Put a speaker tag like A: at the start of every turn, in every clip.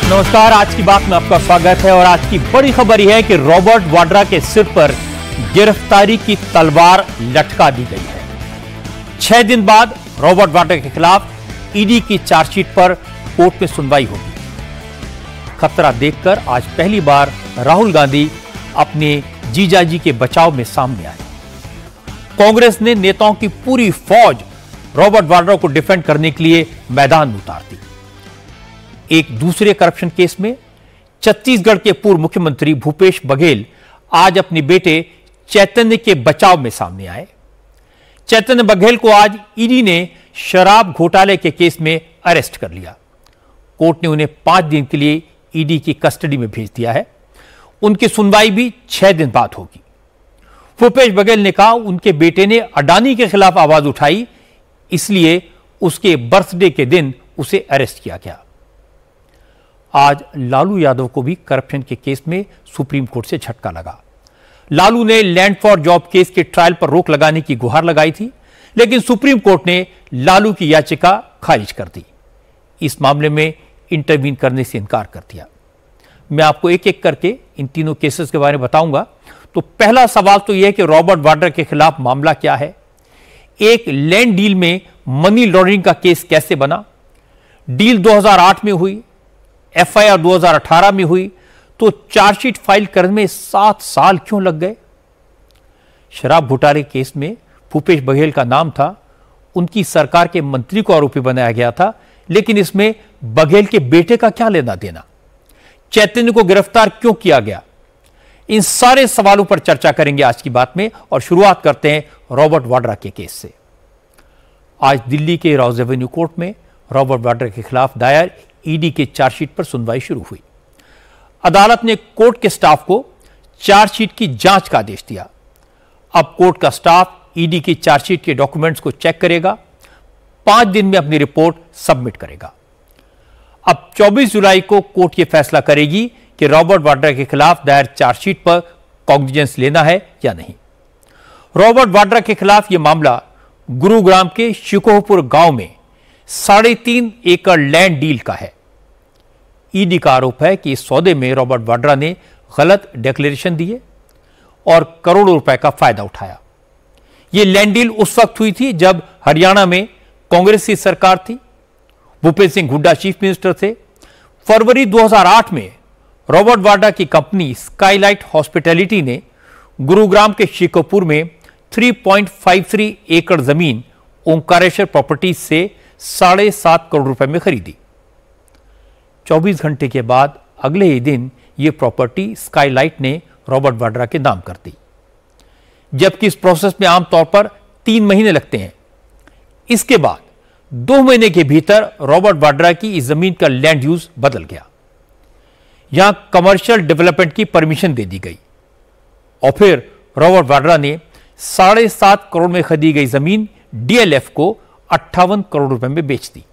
A: नमस्कार, आज की बात में आपका स्वागत है। और आज की बड़ी खबर यह है कि रॉबर्ट वाड्रा के सिर पर गिरफ्तारी की तलवार लटका दी गई है। 6 दिन बाद रॉबर्ट वाड्रा के खिलाफ ईडी की चार्जशीट पर कोर्ट में सुनवाई होगी। खतरा देखकर आज पहली बार राहुल गांधी अपने जीजाजी के बचाव में सामने आए। कांग्रेस ने नेताओं की पूरी फौज रॉबर्ट वाड्रा को डिफेंड करने के लिए मैदान में उतार दी। एक दूसरे करप्शन केस में छत्तीसगढ़ के पूर्व मुख्यमंत्री भूपेश बघेल आज अपने बेटे चैतन्य के बचाव में सामने आए। चैतन्य बघेल को आज ईडी ने शराब घोटाले के केस में अरेस्ट कर लिया। कोर्ट ने उन्हें 5 दिन के लिए ईडी की कस्टडी में भेज दिया है। उनकी सुनवाई भी 6 दिन बाद होगी। भूपेश बघेल ने कहा उनके बेटे ने अडानी के खिलाफ आवाज उठाई, इसलिए उसके बर्थडे के दिन उसे अरेस्ट किया गया। आज लालू यादव को भी करप्शन के केस में सुप्रीम कोर्ट से झटका लगा। लालू ने लैंड फॉर जॉब केस के ट्रायल पर रोक लगाने की गुहार लगाई थी, लेकिन सुप्रीम कोर्ट ने लालू की याचिका खारिज कर दी। इस मामले में इंटरवीन करने से इनकार कर दिया। मैं आपको एक एक करके इन तीनों केसेस के बारे में बताऊंगा। तो पहला सवाल तो यह है कि रॉबर्ट वाड्रा के खिलाफ मामला क्या है। एक लैंड डील में मनी लॉन्ड्रिंग का केस कैसे बना? डील 2008 में हुई, एफआईआर 2018 में हुई, तो चार्जशीट फाइल करने में 7 साल क्यों लग गए? शराब घोटाले केस में भूपेश बघेल का नाम था। उनकी सरकार के मंत्री को आरोपी बनाया गया था, लेकिन इसमें बघेल के बेटे का क्या लेना देना? चैतन्य को गिरफ्तार क्यों किया गया? इन सारे सवालों पर चर्चा करेंगे आज की बात में। और शुरुआत करते हैं रॉबर्ट वाड्रा के केस से। आज दिल्ली के रॉज एवेन्यू कोर्ट में रॉबर्ट वाड्रा के खिलाफ दायर ईडी के चार्जशीट पर सुनवाई शुरू हुई। अदालत ने कोर्ट के स्टाफ को चार्जशीट की जांच का आदेश दिया। अब कोर्ट का स्टाफ ईडी की चार्जशीट के डॉक्यूमेंट्स को चेक करेगा, 5 दिन में अपनी रिपोर्ट सबमिट करेगा। अब 24 जुलाई को कोर्ट यह फैसला करेगी कि रॉबर्ट वाड्रा के खिलाफ दायर चार्जशीट पर कॉग्निजेंस लेना है या नहीं। रॉबर्ट वाड्रा के खिलाफ यह मामला गुरुग्राम के शिकोहपुर गांव में 3.5 एकड़ लैंड डील का है। ईडी का आरोप है कि इस सौदे में रॉबर्ट वाड्रा ने गलत डिक्लेरेशन दिए और करोड़ों रुपए का फायदा उठाया। यह लैंड डील उस वक्त हुई थी जब हरियाणा में कांग्रेस की सरकार थी। भूपेश सिंह हुड्डा चीफ मिनिस्टर थे। फरवरी 2008 में रॉबर्ट वाड्रा की कंपनी स्काईलाइट हॉस्पिटैलिटी ने गुरुग्राम के शिकोहपुर में 3.53 एकड़ जमीन ओंकारेश्वर प्रॉपर्टीज से 7.5 करोड़ रुपए में खरीदी। 24 घंटे के बाद अगले ही दिन यह प्रॉपर्टी स्काईलाइट ने रॉबर्ट वाड्रा के नाम कर दी, जबकि इस प्रोसेस में आमतौर पर 3 महीने लगते हैं। इसके बाद 2 महीने के भीतर रॉबर्ट वाड्रा की इस जमीन का लैंड यूज बदल गया। यहां कमर्शियल डेवलपमेंट की परमिशन दे दी गई और फिर रॉबर्ट वाड्रा ने 7.5 करोड़ में खरीदी गई जमीन डीएलएफ को 58 करोड़ रुपए में बेच दी।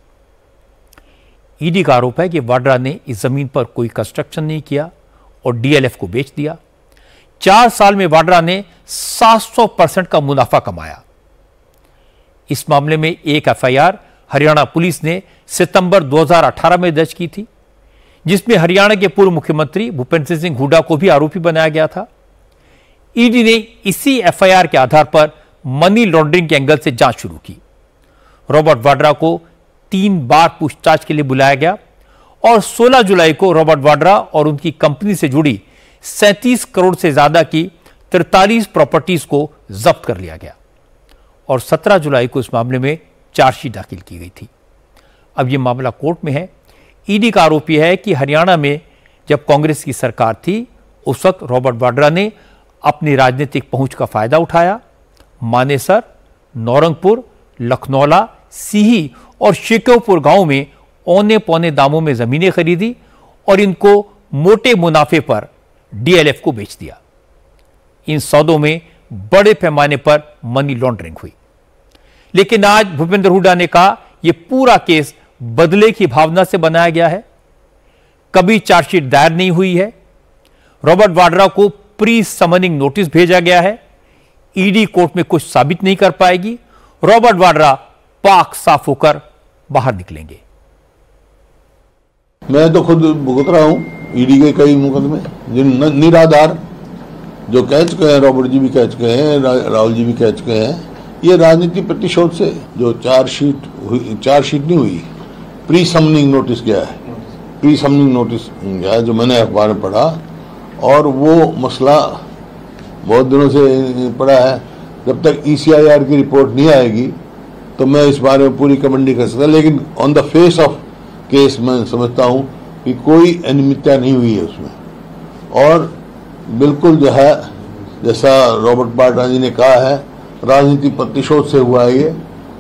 A: ईडी का आरोप है कि वाड्रा ने इस जमीन पर कोई कंस्ट्रक्शन नहीं किया और डीएलएफ को बेच दिया। 4 साल में वाड्रा ने 700% का मुनाफा कमाया। इस मामले में एक एफआईआर हरियाणा पुलिस ने सितंबर 2018 में दर्ज की थी, जिसमें हरियाणा के पूर्व मुख्यमंत्री भूपेंद्र सिंह हुड्डा को भी आरोपी बनाया गया था। ईडी ने इसी एफआईआर के आधार पर मनी लॉन्ड्रिंग के एंगल से जांच शुरू की। रॉबर्ट वाड्रा को 3 बार पूछताछ के लिए बुलाया गया और 16 जुलाई को रॉबर्ट वाड्रा और उनकी कंपनी से जुड़ी 37 करोड़ से ज्यादा की 43 प्रॉपर्टीज को जब्त कर लिया गया और 17 जुलाई को इस मामले में चार्जशीट दाखिल की गई थी। अब यह मामला कोर्ट में है। ईडी का आरोप यह है कि हरियाणा में जब कांग्रेस की सरकार थी, उस वक्त रॉबर्ट वाड्रा ने अपनी राजनीतिक पहुंच का फायदा उठाया। मानेसर, नौरंगपुर, लखनौला, सीही और शिकोहपुर गांव में औने पौने दामों में जमीनें खरीदी और इनको मोटे मुनाफे पर डीएलएफ को बेच दिया। इन सौदों में बड़े पैमाने पर मनी लॉन्ड्रिंग हुई। लेकिन आज भूपेंद्र हुड्डा ने कहा यह पूरा केस बदले की भावना से बनाया गया है, कभी चार्जशीट दायर नहीं हुई है। रॉबर्ट वाड्रा को प्री समनिंग नोटिस भेजा गया है। ईडी कोर्ट में कुछ साबित नहीं कर पाएगी। रॉबर्ट वाड्रा पाक साफ होकर बाहर निकलेंगे।
B: मैं तो खुद भुगत रहा हूँ ईडी के कई मुकदमे जिन निराधार, जो कह चुके हैं, रॉबर्ट जी भी कह चुके हैं, राहुल जी भी कह चुके हैं। ये राजनीति प्रतिशोध से जो चार्जशीट नहीं हुई, प्री समनिंग नोटिस गया है, प्री समनिंग नोटिस गया है, जो मैंने अखबार में पढ़ा, और वो मसला बहुत दिनों से पड़ा है। जब तक ECIR की रिपोर्ट नहीं आएगी तो मैं इस बारे में पूरी कमेंट नहीं कर सकता, लेकिन on the face of case मैं समझता हूँ कि कोई अनियमितता नहीं हुई है उसमें, और बिल्कुल जो है जैसा रॉबर्ट वाड्रा जी ने कहा है, राजनीति प्रतिशोध से हुआ है ये,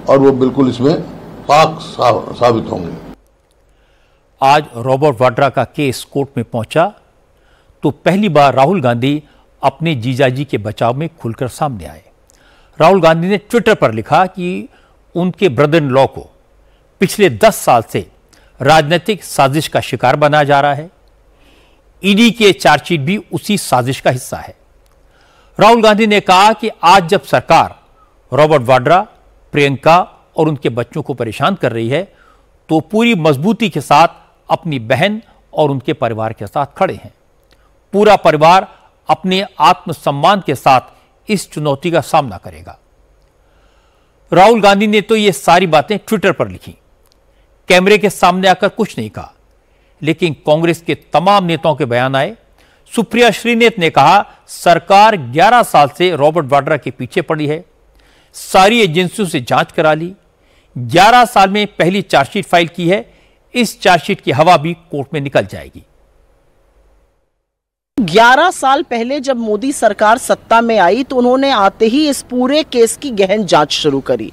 B: और वो बिल्कुल इसमें पाक साबित होंगे।
A: आज रॉबर्ट वाड्रा का केस कोर्ट में पहुंचा तो पहली बार राहुल गांधी अपने जीजाजी के बचाव में खुलकर सामने आए। राहुल गांधी ने ट्विटर पर लिखा कि उनके ब्रदर इन लॉ को पिछले 10 साल से राजनीतिक साजिश का शिकार बनाया जा रहा है। ईडी के चार्जशीट भी उसी साजिश का हिस्सा है। राहुल गांधी ने कहा कि आज जब सरकार रॉबर्ट वाड्रा, प्रियंका और उनके बच्चों को परेशान कर रही है तो पूरी मजबूती के साथ अपनी बहन और उनके परिवार के साथ खड़े हैं। पूरा परिवार अपने आत्मसम्मान के साथ इस चुनौती का सामना करेगा। राहुल गांधी ने तो ये सारी बातें ट्विटर पर लिखी, कैमरे के सामने आकर कुछ नहीं कहा, लेकिन कांग्रेस के तमाम नेताओं के बयान आए। सुप्रिया श्रीनेत ने कहा, सरकार 11 साल से रॉबर्ट वाड्रा के पीछे पड़ी है, सारी एजेंसियों से जांच करा ली, 11 साल में पहली चार्जशीट फाइल की है, इस चार्जशीट की हवा भी कोर्ट में निकल जाएगी।
C: 11 साल पहले जब मोदी सरकार सत्ता में आई तो उन्होंने आते ही इस पूरे केस की गहन जांच शुरू करी,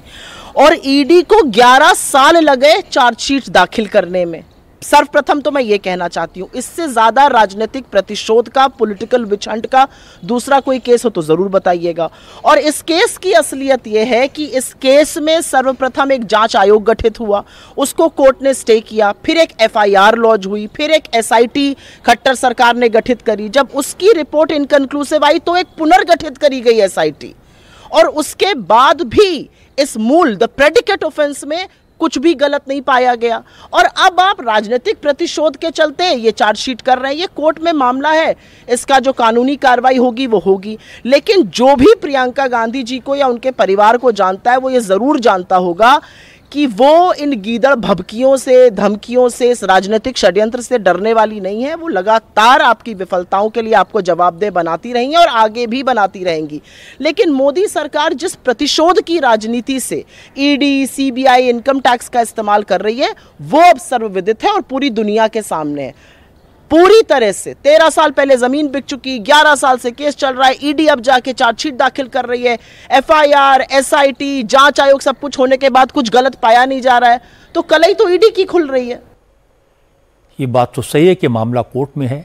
C: और ईडी को 11 साल लगे चार्जशीट दाखिल करने में। सर्वप्रथम तो मैं ये कहना चाहती हूँ, इससे ज्यादा राजनीतिक प्रतिशोध का, पॉलिटिकल विच हंट का दूसरा कोई केस हो तो जरूर बताइएगा। और इस केस की असलियत यह है कि इस केस में सर्वप्रथम एक जांच आयोग गठित हुआ, उसको कोर्ट ने स्टे किया, फिर एक FIR लॉन्च हुई, फिर एक SIT खट्टर सरकार ने गठित करी। जब उसकी रिपोर्ट इनकंक्लूसिव आई तो एक पुनर्गठित करी गई SIT, और उसके बाद भी इस मूल द प्रेडिकेट ऑफेंस में कुछ भी गलत नहीं पाया गया। और अब आप राजनीतिक प्रतिशोध के चलते ये चार्जशीट कर रहे हैं, ये कोर्ट में मामला है, इसका जो कानूनी कार्रवाई होगी वो होगी। लेकिन जो भी प्रियंका गांधी जी को या उनके परिवार को जानता है वो ये जरूर जानता होगा कि वो इन गीदड़ भभकियों से, धमकियों से, इस राजनीतिक षड्यंत्र से डरने वाली नहीं है। वो लगातार आपकी विफलताओं के लिए आपको जवाबदेह बनाती रही हैं और आगे भी बनाती रहेंगी। लेकिन मोदी सरकार जिस प्रतिशोध की राजनीति से ED, CBI, इनकम टैक्स का इस्तेमाल कर रही है वो अब सर्वविदित है और पूरी दुनिया के सामने है। पूरी तरह से 13 साल पहले जमीन बिक चुकी, 11 साल से केस चल रहा है, ईडी अब जाके चार्जशीट दाखिल कर रही है, FIR, SIT, जांच आयोग सब कुछ होने के बाद कुछ गलत पाया नहीं जा रहा है, तो कलई तो ईडी की खुल रही है।
A: ये बात तो सही है कि मामला कोर्ट में है,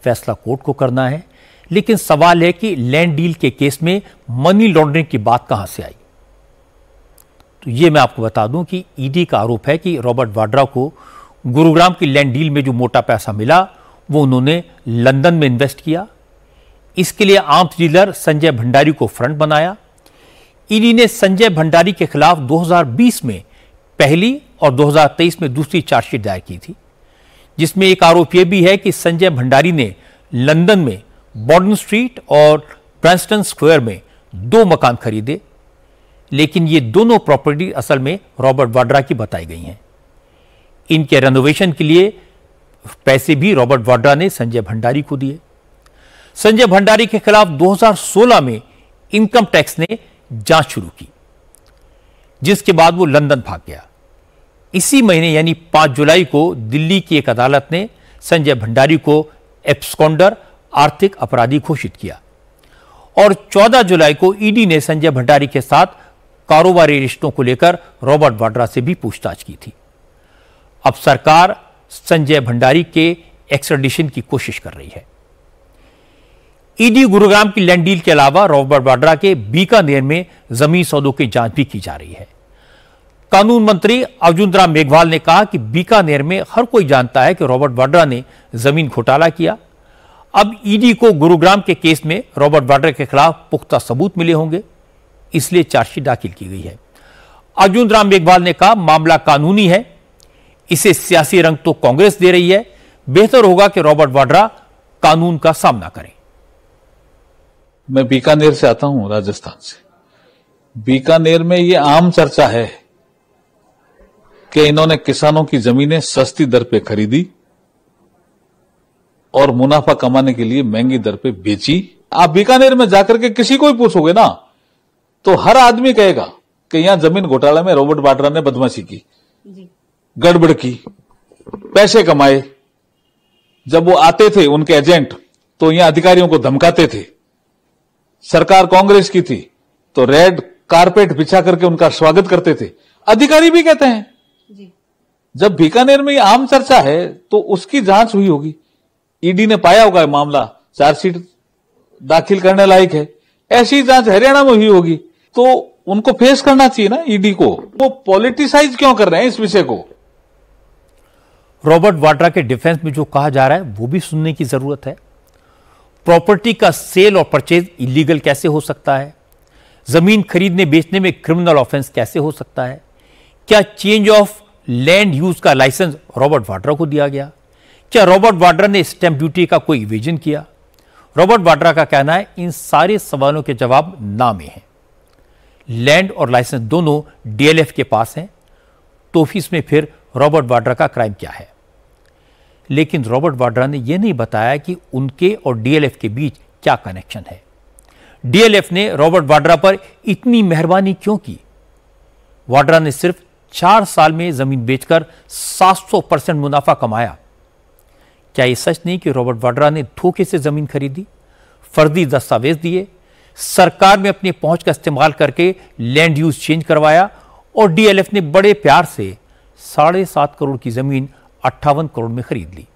A: फैसला कोर्ट को करना है, लेकिन सवाल है कि लैंड डील के केस में मनी लॉन्ड्रिंग की बात कहां से आई। तो ये मैं आपको बता दूं कि ईडी का आरोप है कि रॉबर्ट वाड्रा को गुरुग्राम की लैंड डील में जो मोटा पैसा मिला वो उन्होंने लंदन में इन्वेस्ट किया। इसके लिए आर्म्स डीलर संजय भंडारी को फ्रंट बनाया। ईडी ने संजय भंडारी के खिलाफ 2020 में पहली और 2023 में दूसरी चार्जशीट दायर की थी, जिसमें एक आरोप यह भी है कि संजय भंडारी ने लंदन में बॉर्डन स्ट्रीट और ब्रैंस्टन स्क्वायर में 2 मकान खरीदे, लेकिन ये दोनों प्रॉपर्टी असल में रॉबर्ट वाड्रा की बताई गई हैं। इनके रेनोवेशन के लिए पैसे भी रॉबर्ट वाड्रा ने संजय भंडारी को दिए। संजय भंडारी के खिलाफ 2016 में इनकम टैक्स ने जांच शुरू की, जिसके बाद वो लंदन भाग गया। इसी महीने यानी 5 जुलाई को दिल्ली की एक अदालत ने संजय भंडारी को एब्सकॉन्डर, आर्थिक अपराधी घोषित किया और 14 जुलाई को ईडी ने संजय भंडारी के साथ कारोबारी रिश्तों को लेकर रॉबर्ट वाड्रा से भी पूछताछ की थी। अब सरकार संजय भंडारी के एक्स्ट्राडिशन की कोशिश कर रही है। ईडी गुरुग्राम की लैंड डील के अलावा रॉबर्ट वाड्रा के बीकानेर में जमीन सौदों की जांच भी की जा रही है। कानून मंत्री अर्जुन राम मेघवाल ने कहा कि बीकानेर में हर कोई जानता है कि रॉबर्ट वाड्रा ने जमीन घोटाला किया। अब ईडी को गुरुग्राम के केस में रॉबर्ट वाड्रा के खिलाफ पुख्ता सबूत मिले होंगे, इसलिए चार्जशीट दाखिल की गई है। अर्जुन राम मेघवाल ने कहा, मामला कानूनी है, इसे सियासी रंग तो कांग्रेस दे रही है, बेहतर होगा कि रॉबर्ट वाड्रा कानून का सामना करें।
D: मैं बीकानेर से आता हूं, राजस्थान से। बीकानेर में यह आम चर्चा है कि इन्होंने किसानों की जमीनें सस्ती दर पे खरीदी और मुनाफा कमाने के लिए महंगी दर पे बेची। आप बीकानेर में जाकर के किसी को भी पूछोगे ना, तो हर आदमी कहेगा कि यहां जमीन घोटाला में रॉबर्ट वाड्रा ने बदमाशी की, गड़बड़ की, पैसे कमाए। जब वो आते थे उनके एजेंट, तो यहां अधिकारियों को धमकाते थे। सरकार कांग्रेस की थी तो रेड कारपेट बिछा करके उनका स्वागत करते थे, अधिकारी भी कहते हैं। जब बीकानेर में ये आम चर्चा है तो उसकी जांच हुई होगी, ईडी ने पाया होगा मामला चार्जशीट दाखिल करने लायक है। ऐसी जांच हरियाणा में हुई होगी तो उनको फेस करना चाहिए ना ईडी को। वो पॉलिटिसाइज क्यों कर रहे हैं इस विषय को?
A: रॉबर्ट वाड्रा के डिफेंस में जो कहा जा रहा है वो भी सुनने की जरूरत है। प्रॉपर्टी का सेल और परचेज इलीगल कैसे हो सकता है? जमीन खरीदने बेचने में क्रिमिनल ऑफेंस कैसे हो सकता है? क्या चेंज ऑफ लैंड यूज का लाइसेंस रॉबर्ट वाड्रा को दिया गया? क्या रॉबर्ट वाड्रा ने स्टैंप ड्यूटी का कोई इवेजन किया? रॉबर्ट वाड्रा का कहना है इन सारे सवालों के जवाब ना में हैं। लैंड और लाइसेंस दोनों डीएलएफ के पास हैं, तो इसमें फिर रॉबर्ट वाड्रा का क्राइम क्या है? लेकिन रॉबर्ट वाड्रा ने यह नहीं बताया कि उनके और डीएलएफ के बीच क्या कनेक्शन है। डीएलएफ ने रॉबर्ट वाड्रा पर इतनी मेहरबानी क्यों की? वाड्रा ने सिर्फ 4 साल में जमीन बेचकर 700% मुनाफा कमाया। क्या यह सच नहीं कि रॉबर्ट वाड्रा ने धोखे से जमीन खरीदी, फर्जी दस्तावेज दिए, सरकार में अपनी पहुंच का इस्तेमाल करके लैंड यूज चेंज करवाया और डीएलएफ ने बड़े प्यार से 7.5 करोड़ की जमीन 58 करोड़ में खरीद ली?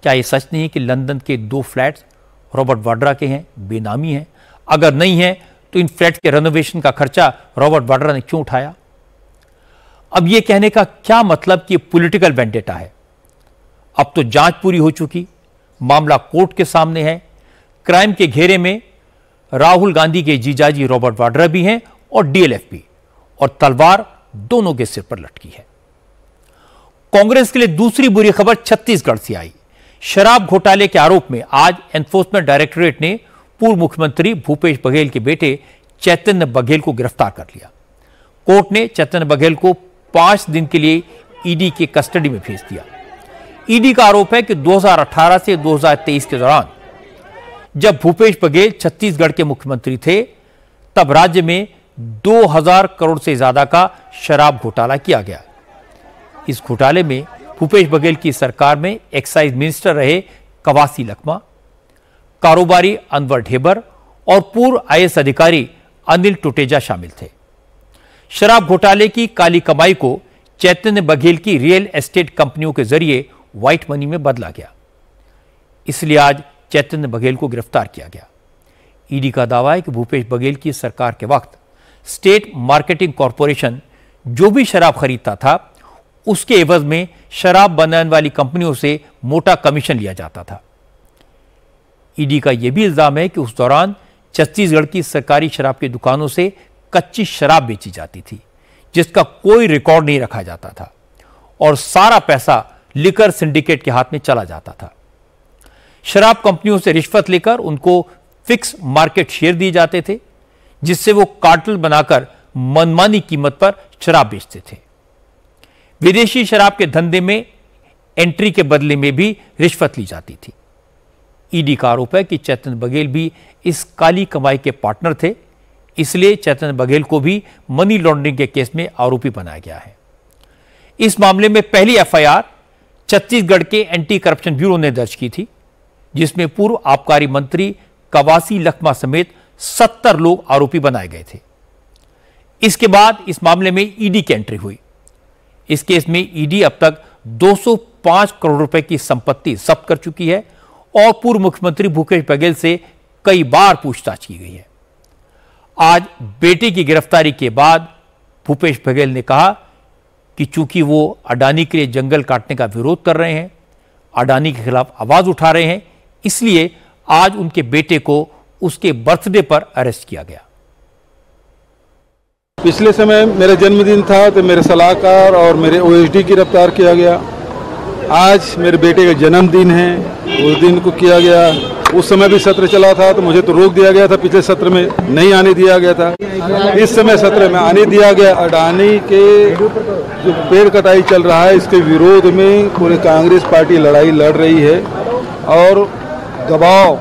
A: क्या यह सच नहीं है कि लंदन के 2 फ्लैट्स रॉबर्ट वाड्रा के हैं, बेनामी हैं? अगर नहीं है तो इन फ्लैट के रेनोवेशन का खर्चा रॉबर्ट वाड्रा ने क्यों उठाया? अब यह कहने का क्या मतलब कि पॉलिटिकल वेंडेटा है? अब तो जांच पूरी हो चुकी, मामला कोर्ट के सामने है। क्राइम के घेरे में राहुल गांधी के जीजाजी रॉबर्ट वाड्रा भी हैं और डीएलएफ भी, और तलवार दोनों के सिर पर लटकी है। कांग्रेस के लिए दूसरी बुरी खबर छत्तीसगढ़ से आई। शराब घोटाले के आरोप में आज एनफोर्समेंट डायरेक्टोरेट ने पूर्व मुख्यमंत्री भूपेश बघेल के बेटे चैतन्य बघेल को गिरफ्तार कर लिया। कोर्ट ने चैतन्य बघेल को 5 दिन के लिए ईडी की कस्टडी में भेज दिया। ईडी का आरोप है कि 2018 से 2023 के दौरान जब भूपेश बघेल छत्तीसगढ़ के मुख्यमंत्री थे, तब राज्य में 2000 करोड़ से ज्यादा का शराब घोटाला किया गया। इस घोटाले में भूपेश बघेल की सरकार में एक्साइज मिनिस्टर रहे कवासी लखमा, कारोबारी अनवर ढेबर और पूर्व आईएएस अधिकारी अनिल टुटेजा शामिल थे। शराब घोटाले की काली कमाई को चैतन्य बघेल की रियल एस्टेट कंपनियों के जरिए व्हाइट मनी में बदला गया। इसलिए आज चैतन्य बघेल को गिरफ्तार किया गया। ईडी का दावा है कि भूपेश बघेल की सरकार के वक्त स्टेट मार्केटिंग कॉरपोरेशन जो भी शराब खरीदता था, उसके एवज में शराब बनाने वाली कंपनियों से मोटा कमीशन लिया जाता था। ईडी का यह भी इल्जाम है कि उस दौरान छत्तीसगढ़ की सरकारी शराब की दुकानों से कच्ची शराब बेची जाती थी, जिसका कोई रिकॉर्ड नहीं रखा जाता था और सारा पैसा लिकर सिंडिकेट के हाथ में चला जाता था। शराब कंपनियों से रिश्वत लेकर उनको फिक्स मार्केट शेयर दिए जाते थे, जिससे वो कार्टेल बनाकर मनमानी कीमत पर शराब बेचते थे। विदेशी शराब के धंधे में एंट्री के बदले में भी रिश्वत ली जाती थी। ईडी का आरोप है कि चैतन्य बघेल भी इस काली कमाई के पार्टनर थे, इसलिए चैतन्य बघेल को भी मनी लॉन्ड्रिंग के केस में आरोपी बनाया गया है। इस मामले में पहली एफआईआर छत्तीसगढ़ के एंटी करप्शन ब्यूरो ने दर्ज की थी, जिसमें पूर्व आबकारी मंत्री कवासी लखमा समेत 70 लोग आरोपी बनाए गए थे। इसके बाद इस मामले में ईडी की एंट्री हुई। इस केस में ईडी अब तक 205 करोड़ रुपए की संपत्ति जब्त कर चुकी है और पूर्व मुख्यमंत्री भूपेश बघेल से कई बार पूछताछ की गई है। आज बेटे की गिरफ्तारी के बाद भूपेश बघेल ने कहा कि चूंकि वो अडानी के लिए जंगल काटने का विरोध कर रहे हैं, अडानी के खिलाफ आवाज उठा रहे हैं, इसलिए आज उनके बेटे को उसके बर्थडे पर अरेस्ट किया गया।
E: पिछले समय मेरा जन्मदिन था तो मेरे सलाहकार और मेरे ओएसडी गिरफ्तार किया गया। आज मेरे बेटे का जन्मदिन है, उस दिन को किया गया। उस समय भी सत्र चला था तो मुझे तो रोक दिया गया था, पिछले सत्र में नहीं आने दिया गया था। इस समय सत्र में आने दिया गया। अडानी के जो पेड़ कटाई चल रहा है इसके विरोध में पूरे कांग्रेस पार्टी लड़ाई लड़ रही है और दबाव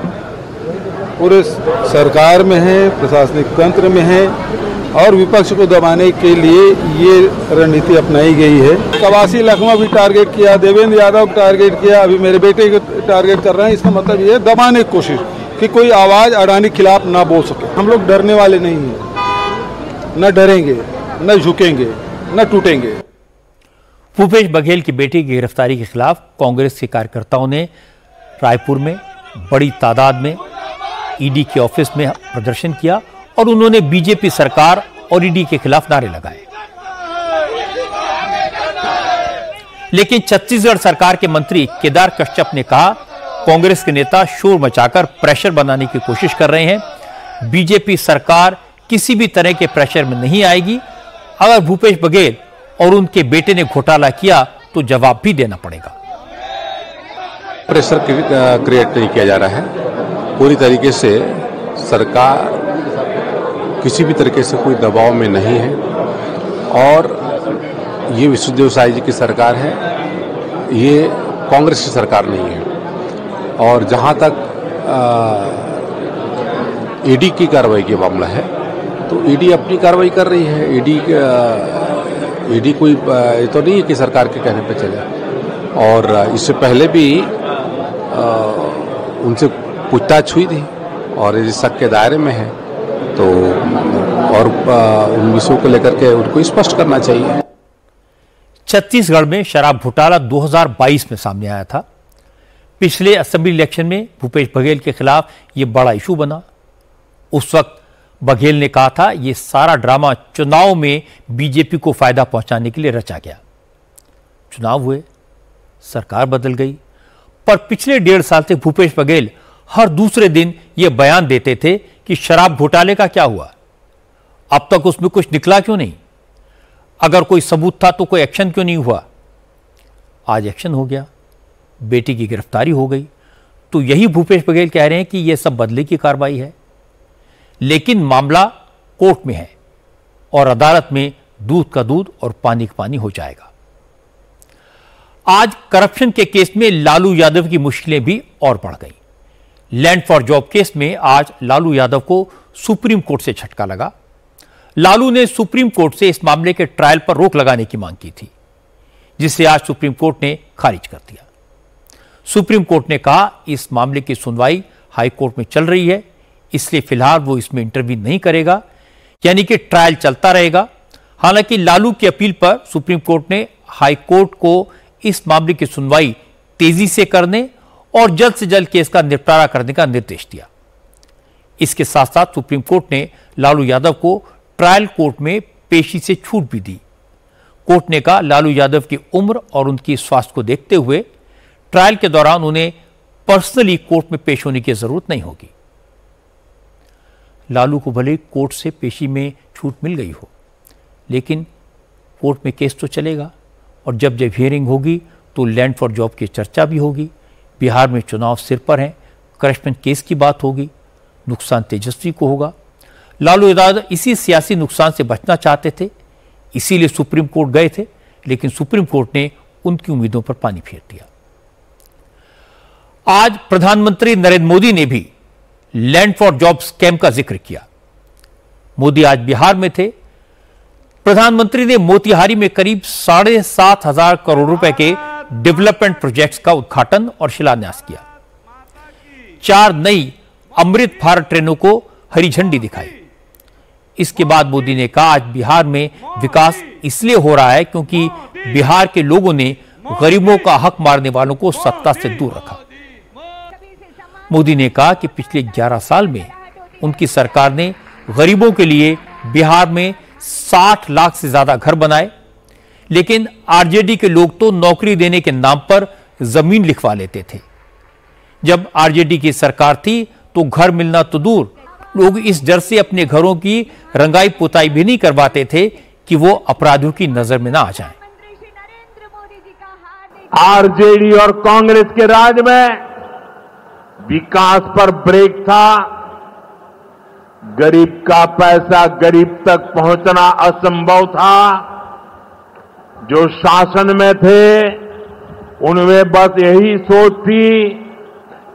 E: पूरे सरकार में है, प्रशासनिक तंत्र में है और विपक्ष को दबाने के लिए ये रणनीति अपनाई गई है। 81 लखनऊ भी टारगेट किया, देवेंद्र यादव को टारगेट किया, अभी मेरे बेटे को टारगेट कर रहे हैं। इसका मतलब ये दबाने की कोशिश कि कोई आवाज़ अडानी के खिलाफ ना बोल सके। हम लोग डरने वाले नहीं हैं, न डरेंगे, न झुकेंगे, न टूटेंगे।
A: भूपेश बघेल की बेटी की गिरफ्तारी के खिलाफ कांग्रेस के कार्यकर्ताओं ने रायपुर में बड़ी तादाद में ईडी के ऑफिस में प्रदर्शन किया और उन्होंने बीजेपी सरकार और ईडी के खिलाफ नारे लगाए। लेकिन छत्तीसगढ़ सरकार के मंत्री केदार कश्यप ने कहा, कांग्रेस के नेता शोर मचाकर प्रेशर बनाने की कोशिश कर रहे हैं। बीजेपी सरकार किसी भी तरह के प्रेशर में नहीं आएगी। अगर भूपेश बघेल और उनके बेटे ने घोटाला किया तो जवाब भी देना पड़ेगा।
F: प्रेशर क्रिएट नहीं किया जा रहा है। पूरी तरीके से सरकार किसी भी तरीके से कोई दबाव में नहीं है और ये विष्णुदेव साई जी की सरकार है, ये कांग्रेस की सरकार नहीं है। और जहाँ तक ईडी की कार्रवाई का मामला है तो ईडी अपनी कार्रवाई कर रही है। ईडी कोई ये तो नहीं है कि सरकार के कहने पे चले। और इससे पहले भी उनसे पूछताछ हुई थी और ये शक के दायरे में है तो और उन विषयों को लेकर के उनको स्पष्ट करना चाहिए।
A: छत्तीसगढ़ में शराब घोटाला 2022 में सामने आया था। पिछले असेंबली इलेक्शन में भूपेश बघेल के खिलाफ यह बड़ा इशू बना। उस वक्त बघेल ने कहा था यह सारा ड्रामा चुनाव में बीजेपी को फायदा पहुंचाने के लिए रचा गया। चुनाव हुए, सरकार बदल गई, पर पिछले 1.5 साल से भूपेश बघेल हर दूसरे दिन यह बयान देते थे कि शराब घोटाले का क्या हुआ, अब तक उसमें कुछ निकला क्यों नहीं, अगर कोई सबूत था तो कोई एक्शन क्यों नहीं हुआ। आज एक्शन हो गया, बेटी की गिरफ्तारी हो गई, तो यही भूपेश बघेल कह रहे हैं कि यह सब बदले की कार्रवाई है। लेकिन मामला कोर्ट में है और अदालत में दूध का दूध और पानी का पानी हो जाएगा। आज करप्शन के केस में लालू यादव की मुश्किलें भी और बढ़ गई। लैंड फॉर जॉब केस में आज लालू यादव को सुप्रीम कोर्ट से झटका लगा। लालू ने सुप्रीम कोर्ट से इस मामले के ट्रायल पर रोक लगाने की मांग की थी, जिसे आज सुप्रीम कोर्ट ने खारिज कर दिया। सुप्रीम कोर्ट ने कहा इस मामले की सुनवाई हाई कोर्ट में चल रही है, इसलिए फिलहाल वो इसमें इंटरव्यू नहीं करेगा, यानी कि ट्रायल चलता रहेगा। हालांकि लालू की अपील पर सुप्रीम कोर्ट ने हाई कोर्ट को इस मामले की सुनवाई तेजी से करने और जल्द से जल्द केस का निपटारा करने का निर्देश दिया। इसके साथ साथ सुप्रीम कोर्ट ने लालू यादव को ट्रायल कोर्ट में पेशी से छूट भी दी। कोर्ट ने कहा लालू यादव की उम्र और उनकी स्वास्थ्य को देखते हुए ट्रायल के दौरान उन्हें पर्सनली कोर्ट में पेश होने की जरूरत नहीं होगी। लालू को भले कोर्ट से पेशी में छूट मिल गई हो, लेकिन कोर्ट में केस तो चलेगा और जब जब हियरिंग होगी तो लैंड फॉर जॉब की चर्चा भी होगी। बिहार में चुनाव सिर पर है, करप्शन केस की बात होगी, नुकसान तेजस्वी को होगा। लालू यादव इसी सियासी नुकसान से बचना चाहते थे, इसीलिए सुप्रीम कोर्ट गए थे, लेकिन सुप्रीम कोर्ट ने उनकी उम्मीदों पर पानी फेर दिया। आज प्रधानमंत्री नरेंद्र मोदी ने भी लैंड फॉर जॉब स्कैम का जिक्र किया। मोदी आज बिहार में थे। प्रधानमंत्री ने मोतिहारी में करीब 7,500 करोड़ रुपए के डेवलपमेंट प्रोजेक्ट्स का उद्घाटन और शिलान्यास किया। 4 नई अमृत भारत ट्रेनों को हरी झंडी दिखाई। इसके बाद मोदी ने कहा आज बिहार में विकास इसलिए हो रहा है क्योंकि बिहार के लोगों ने गरीबों का हक मारने वालों को सत्ता से दूर रखा। मोदी ने कहा कि पिछले 11 साल में उनकी सरकार ने गरीबों के लिए बिहार में 60 लाख से ज्यादा घर बनाए, लेकिन आरजेडी के लोग तो नौकरी देने के नाम पर जमीन लिखवा लेते थे। जब आरजेडी की सरकार थी तो घर मिलना तो दूर, लोग इस डर से अपने घरों की रंगाई पुताई भी नहीं करवाते थे कि वो अपराधियों की नजर में ना आ जाएं।
G: आरजेडी और कांग्रेस के राज में विकास पर ब्रेक था। गरीब का पैसा गरीब तक पहुंचना असंभव था। जो शासन में थे उनमें बस यही सोच थी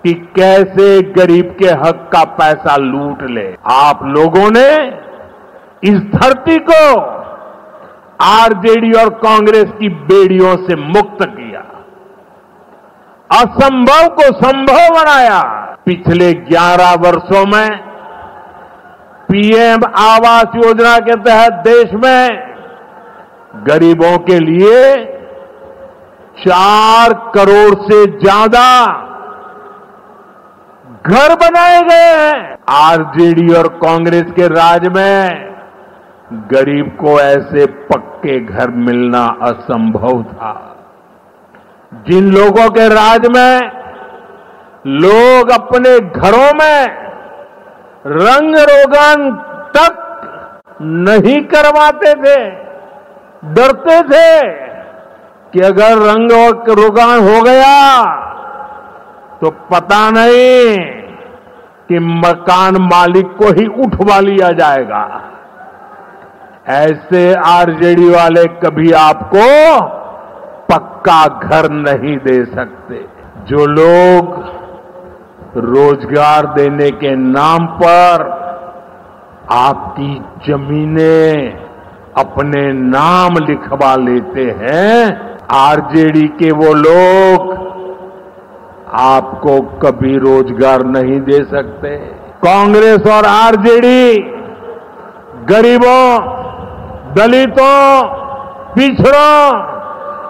G: कि कैसे गरीब के हक का पैसा लूट ले। आप लोगों ने इस धरती को आरजेडी और कांग्रेस की बेड़ियों से मुक्त किया, असंभव को संभव बनाया। पिछले 11 वर्षों में पीएम आवास योजना के तहत देश में गरीबों के लिए 4 करोड़ से ज्यादा घर बनाए गए हैं। आरजेडी और कांग्रेस के राज में गरीब को ऐसे पक्के घर मिलना असंभव था। जिन लोगों के राज में लोग अपने घरों में रंग रोगन तक नहीं करवाते थे, डरते थे कि अगर रंग रोगन हो गया तो पता नहीं कि मकान मालिक को ही उठवा लिया जाएगा। ऐसे आरजेडी वाले कभी आपको पक्का घर नहीं दे सकते। जो लोग रोजगार देने के नाम पर आपकी जमीनें अपने नाम लिखवा लेते हैं, आरजेडी के वो लोग आपको कभी रोजगार नहीं दे सकते। कांग्रेस और आरजेडी गरीबों, दलितों, पिछड़ों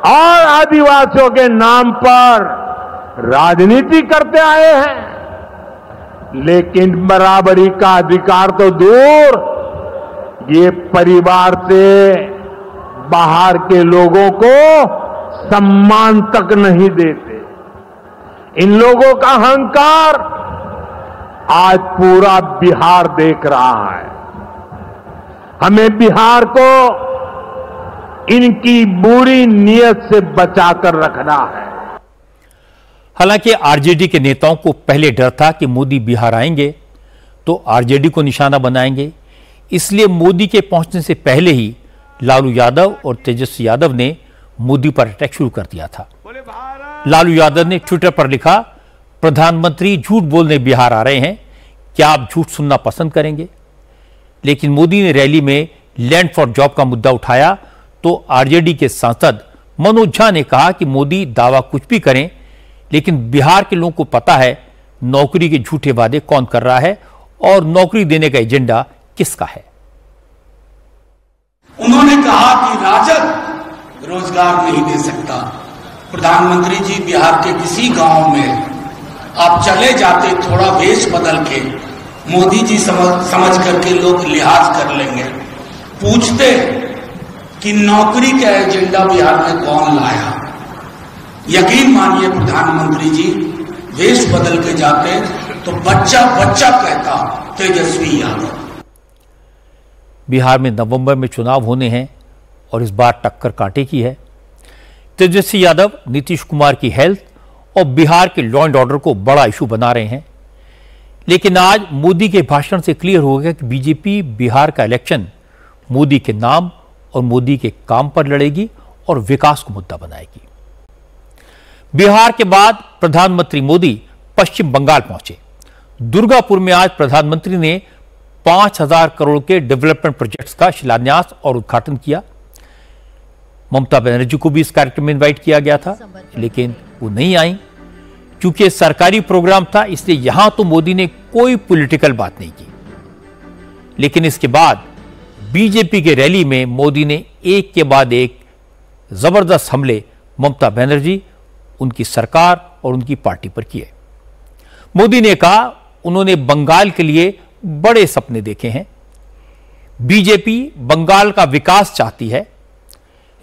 G: और आदिवासियों के नाम पर राजनीति करते आए हैं, लेकिन बराबरी का अधिकार तो दूर, ये परिवार से बाहर के लोगों को सम्मान तक नहीं देते। इन लोगों का अहंकार आज पूरा बिहार देख रहा है। हमें बिहार को इनकी बुरी नीयत से बचाकर रखना है।
A: हालांकि आरजेडी के नेताओं को पहले डर था कि मोदी बिहार आएंगे तो आरजेडी को निशाना बनाएंगे, इसलिए मोदी के पहुंचने से पहले ही लालू यादव और तेजस्वी यादव ने मोदी पर अटैक शुरू कर दिया था। लालू यादव ने ट्विटर पर लिखा, प्रधानमंत्री झूठ बोलने बिहार आ रहे हैं, क्या आप झूठ सुनना पसंद करेंगे? लेकिन मोदी ने रैली में लैंड फॉर जॉब का मुद्दा उठाया तो आरजेडी के सांसद मनोज झा ने कहा कि मोदी दावा कुछ भी करें, लेकिन बिहार के लोगों को पता है नौकरी के झूठे वादे कौन कर रहा है और नौकरी देने का एजेंडा किसका है।
H: उन्होंने कहा कि राजग रोजगार नहीं दे सकता। प्रधानमंत्री जी, बिहार के किसी गांव में आप चले जाते, थोड़ा वेश बदल के, मोदी जी समझ करके लोग लिहाज कर लेंगे। पूछते कि नौकरी का एजेंडा बिहार में कौन लाया, यकीन मानिए प्रधानमंत्री जी वेश बदल के जाते तो बच्चा बच्चा कहता तेजस्वी यादव।
A: बिहार में नवंबर में चुनाव होने हैं और इस बार टक्कर कांटे की है। तेजस्वी यादव नीतीश कुमार की हेल्थ और बिहार के लॉ एंड ऑर्डर को बड़ा इशू बना रहे हैं, लेकिन आज मोदी के भाषण से क्लियर हो गया कि बीजेपी बिहार का इलेक्शन मोदी के नाम और मोदी के काम पर लड़ेगी और विकास को मुद्दा बनाएगी। बिहार के बाद प्रधानमंत्री मोदी पश्चिम बंगाल पहुंचे। दुर्गापुर में आज प्रधानमंत्री ने 5,000 करोड़ के डेवलपमेंट प्रोजेक्ट्स का शिलान्यास और उद्घाटन किया। ममता बनर्जी को भी इस कार्यक्रम में इनवाइट किया गया था, लेकिन वो नहीं आई। क्योंकि सरकारी प्रोग्राम था, इसलिए यहां तो मोदी ने कोई पॉलिटिकल बात नहीं की। लेकिन इसके बाद बीजेपी के रैली में मोदी ने एक के बाद एक जबरदस्त हमले ममता बनर्जी, उनकी सरकार और उनकी पार्टी पर किए। मोदी ने कहा उन्होंने बंगाल के लिए बड़े सपने देखे हैं। बीजेपी बंगाल का विकास चाहती है,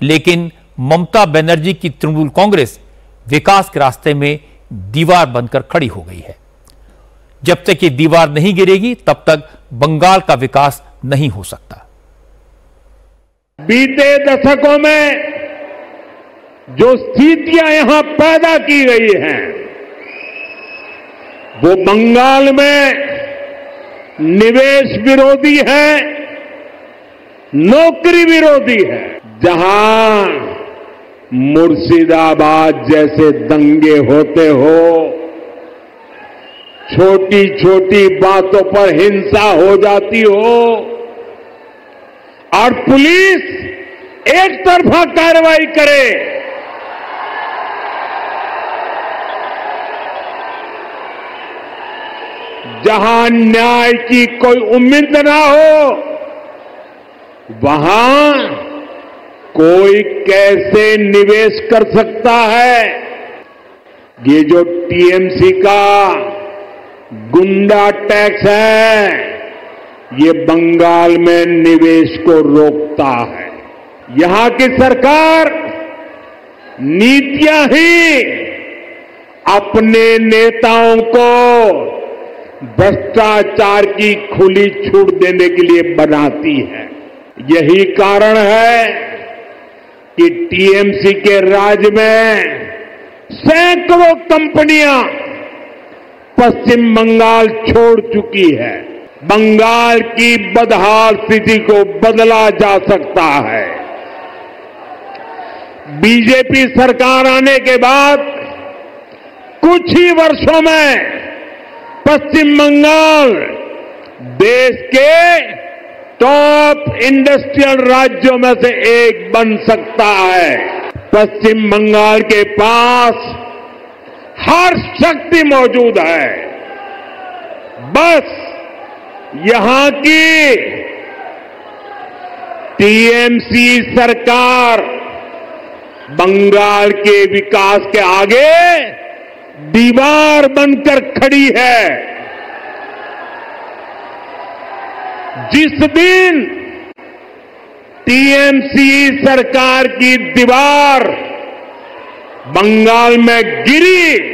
A: लेकिन ममता बनर्जी की तृणमूल कांग्रेस विकास के रास्ते में दीवार बनकर खड़ी हो गई है। जब तक ये दीवार नहीं गिरेगी तब तक बंगाल का विकास नहीं हो सकता।
G: बीते दशकों में जो स्थितियां यहां पैदा की गई हैं, वो बंगाल में निवेश विरोधी है, नौकरी विरोधी है। जहां मुर्शिदाबाद जैसे दंगे होते हो, छोटी छोटी बातों पर हिंसा हो जाती हो और पुलिस एक तरफा कार्रवाई करे, जहां न्याय की कोई उम्मीद ना हो, वहां कोई कैसे निवेश कर सकता है? ये जो टीएमसी का गुंडा टैक्स है, ये बंगाल में निवेश को रोकता है। यहां की सरकार नीतियां ही अपने नेताओं को भ्रष्टाचार की खुली छूट देने के लिए बनाती है। यही कारण है कि टीएमसी के राज में सैकड़ों कंपनियां पश्चिम बंगाल छोड़ चुकी है। बंगाल की बदहाल स्थिति को बदला जा सकता है। बीजेपी सरकार आने के बाद कुछ ही वर्षों में पश्चिम बंगाल देश के टॉप इंडस्ट्रियल राज्यों में से एक बन सकता है। पश्चिम बंगाल के पास हर शक्ति मौजूद है, बस यहां की टीएमसी सरकार बंगाल के विकास के आगे दीवार बनकर खड़ी है। जिस दिन टीएमसी सरकार की दीवार बंगाल में गिरी,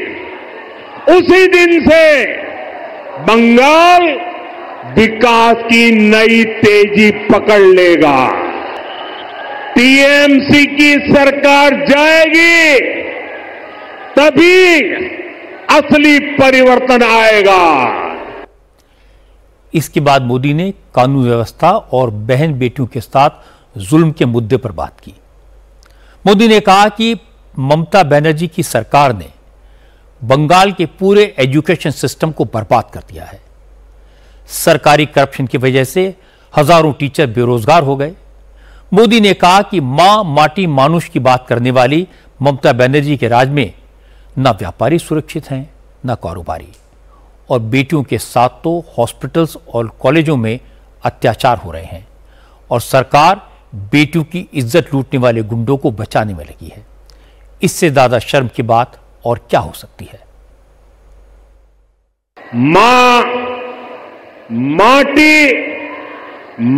G: उसी दिन से बंगाल विकास की नई तेजी पकड़ लेगा। टीएमसी की सरकार जाएगी तभी असली परिवर्तन आएगा।
A: इसके बाद मोदी ने कानून व्यवस्था और बहन बेटियों के साथ जुल्म के मुद्दे पर बात की। मोदी ने कहा कि ममता बनर्जी की सरकार ने बंगाल के पूरे एजुकेशन सिस्टम को बर्बाद कर दिया है। सरकारी करप्शन की वजह से हजारों टीचर बेरोजगार हो गए। मोदी ने कहा कि मां माटी मानुष की बात करने वाली ममता बनर्जी के राज में न व्यापारी सुरक्षित हैं, न कारोबारी, और बेटियों के साथ तो हॉस्पिटल्स और कॉलेजों में अत्याचार हो रहे हैं और सरकार बेटियों की इज्जत लूटने वाले गुंडों को बचाने में लगी है। इससे ज्यादा शर्म की बात और क्या हो सकती है?
G: मां माटी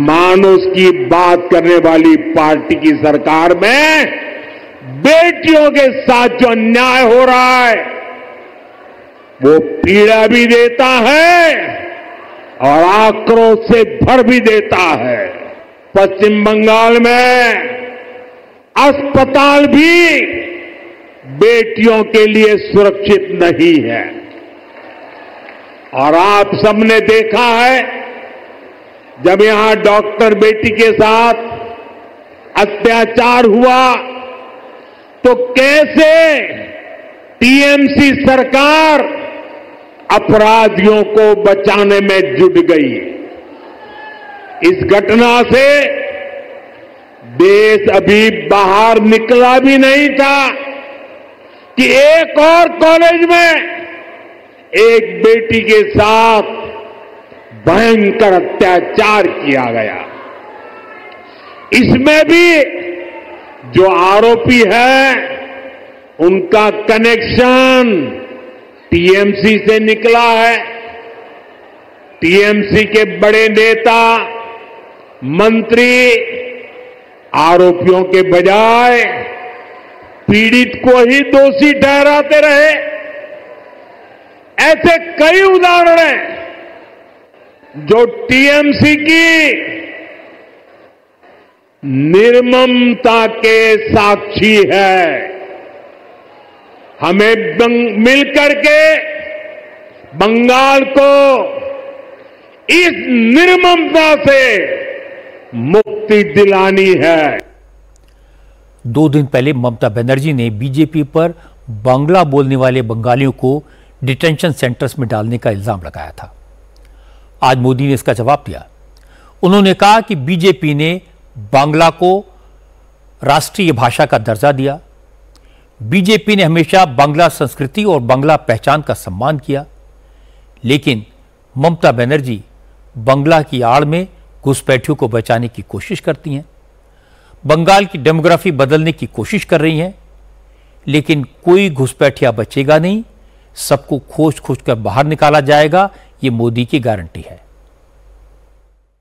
G: मानुष की बात करने वाली पार्टी की सरकार में बेटियों के साथ जो अन्याय हो रहा है, वो पीड़ा भी देता है और आक्रोश से भर भी देता है। पश्चिम बंगाल में अस्पताल भी बेटियों के लिए सुरक्षित नहीं है और आप सबने देखा है जब यहां डॉक्टर बेटी के साथ अत्याचार हुआ तो कैसे टीएमसी सरकार अपराधियों को बचाने में जुट गई। इस घटना से देश अभी बाहर निकला भी नहीं था कि एक और कॉलेज में एक बेटी के साथ भयंकर अत्याचार किया गया। इसमें भी जो आरोपी है उनका कनेक्शन टीएमसी से निकला है। टीएमसी के बड़े नेता मंत्री आरोपियों के बजाय पीड़ित को ही दोषी ठहराते रहे। ऐसे कई उदाहरण हैं जो टीएमसी की निर्ममता के साक्षी है। हमें मिलकर के बंगाल को इस निर्ममता से मुक्ति दिलानी है।
A: 2 दिन पहले ममता बनर्जी ने बीजेपी पर बांग्ला बोलने वाले बंगालियों को डिटेंशन सेंटर्स में डालने का इल्जाम लगाया था। आज मोदी ने इसका जवाब दिया। उन्होंने कहा कि बीजेपी ने बांग्ला को राष्ट्रीय भाषा का दर्जा दिया। बीजेपी ने हमेशा बांग्ला संस्कृति और बांग्ला पहचान का सम्मान किया, लेकिन ममता बनर्जी बांग्ला की आड़ में घुसपैठियों को बचाने की कोशिश करती हैं, बंगाल की डेमोग्राफी बदलने की कोशिश कर रही हैं, लेकिन कोई घुसपैठिया बचेगा नहीं, सबको खोज खोज कर बाहर निकाला जाएगा, ये मोदी की गारंटी है।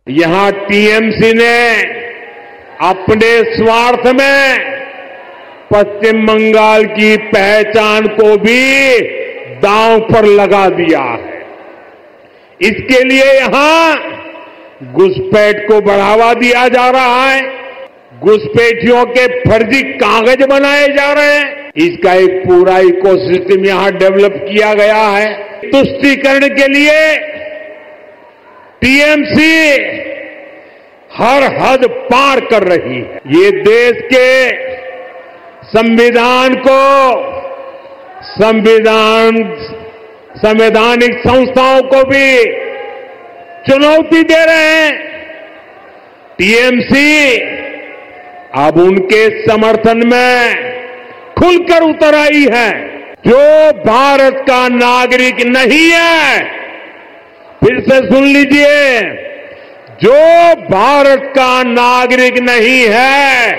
G: यहां टीएमसी ने अपने स्वार्थ में पश्चिम बंगाल की पहचान को भी दांव पर लगा दिया है। इसके लिए यहां घुसपैठ को बढ़ावा दिया जा रहा है, घुसपैठियों के फर्जी कागज बनाए जा रहे हैं। इसका एक पूरा इकोसिस्टम यहां डेवलप किया गया है। तुष्टीकरण के लिए टीएमसी हर हद पार कर रही है। ये देश के संविधान को संवैधानिक संस्थाओं को भी चुनौती दे रहे हैं। टीएमसी अब उनके समर्थन में खुलकर उतर आई है। जो भारत का नागरिक नहीं है, फिर से सुन लीजिए, जो भारत का नागरिक नहीं है,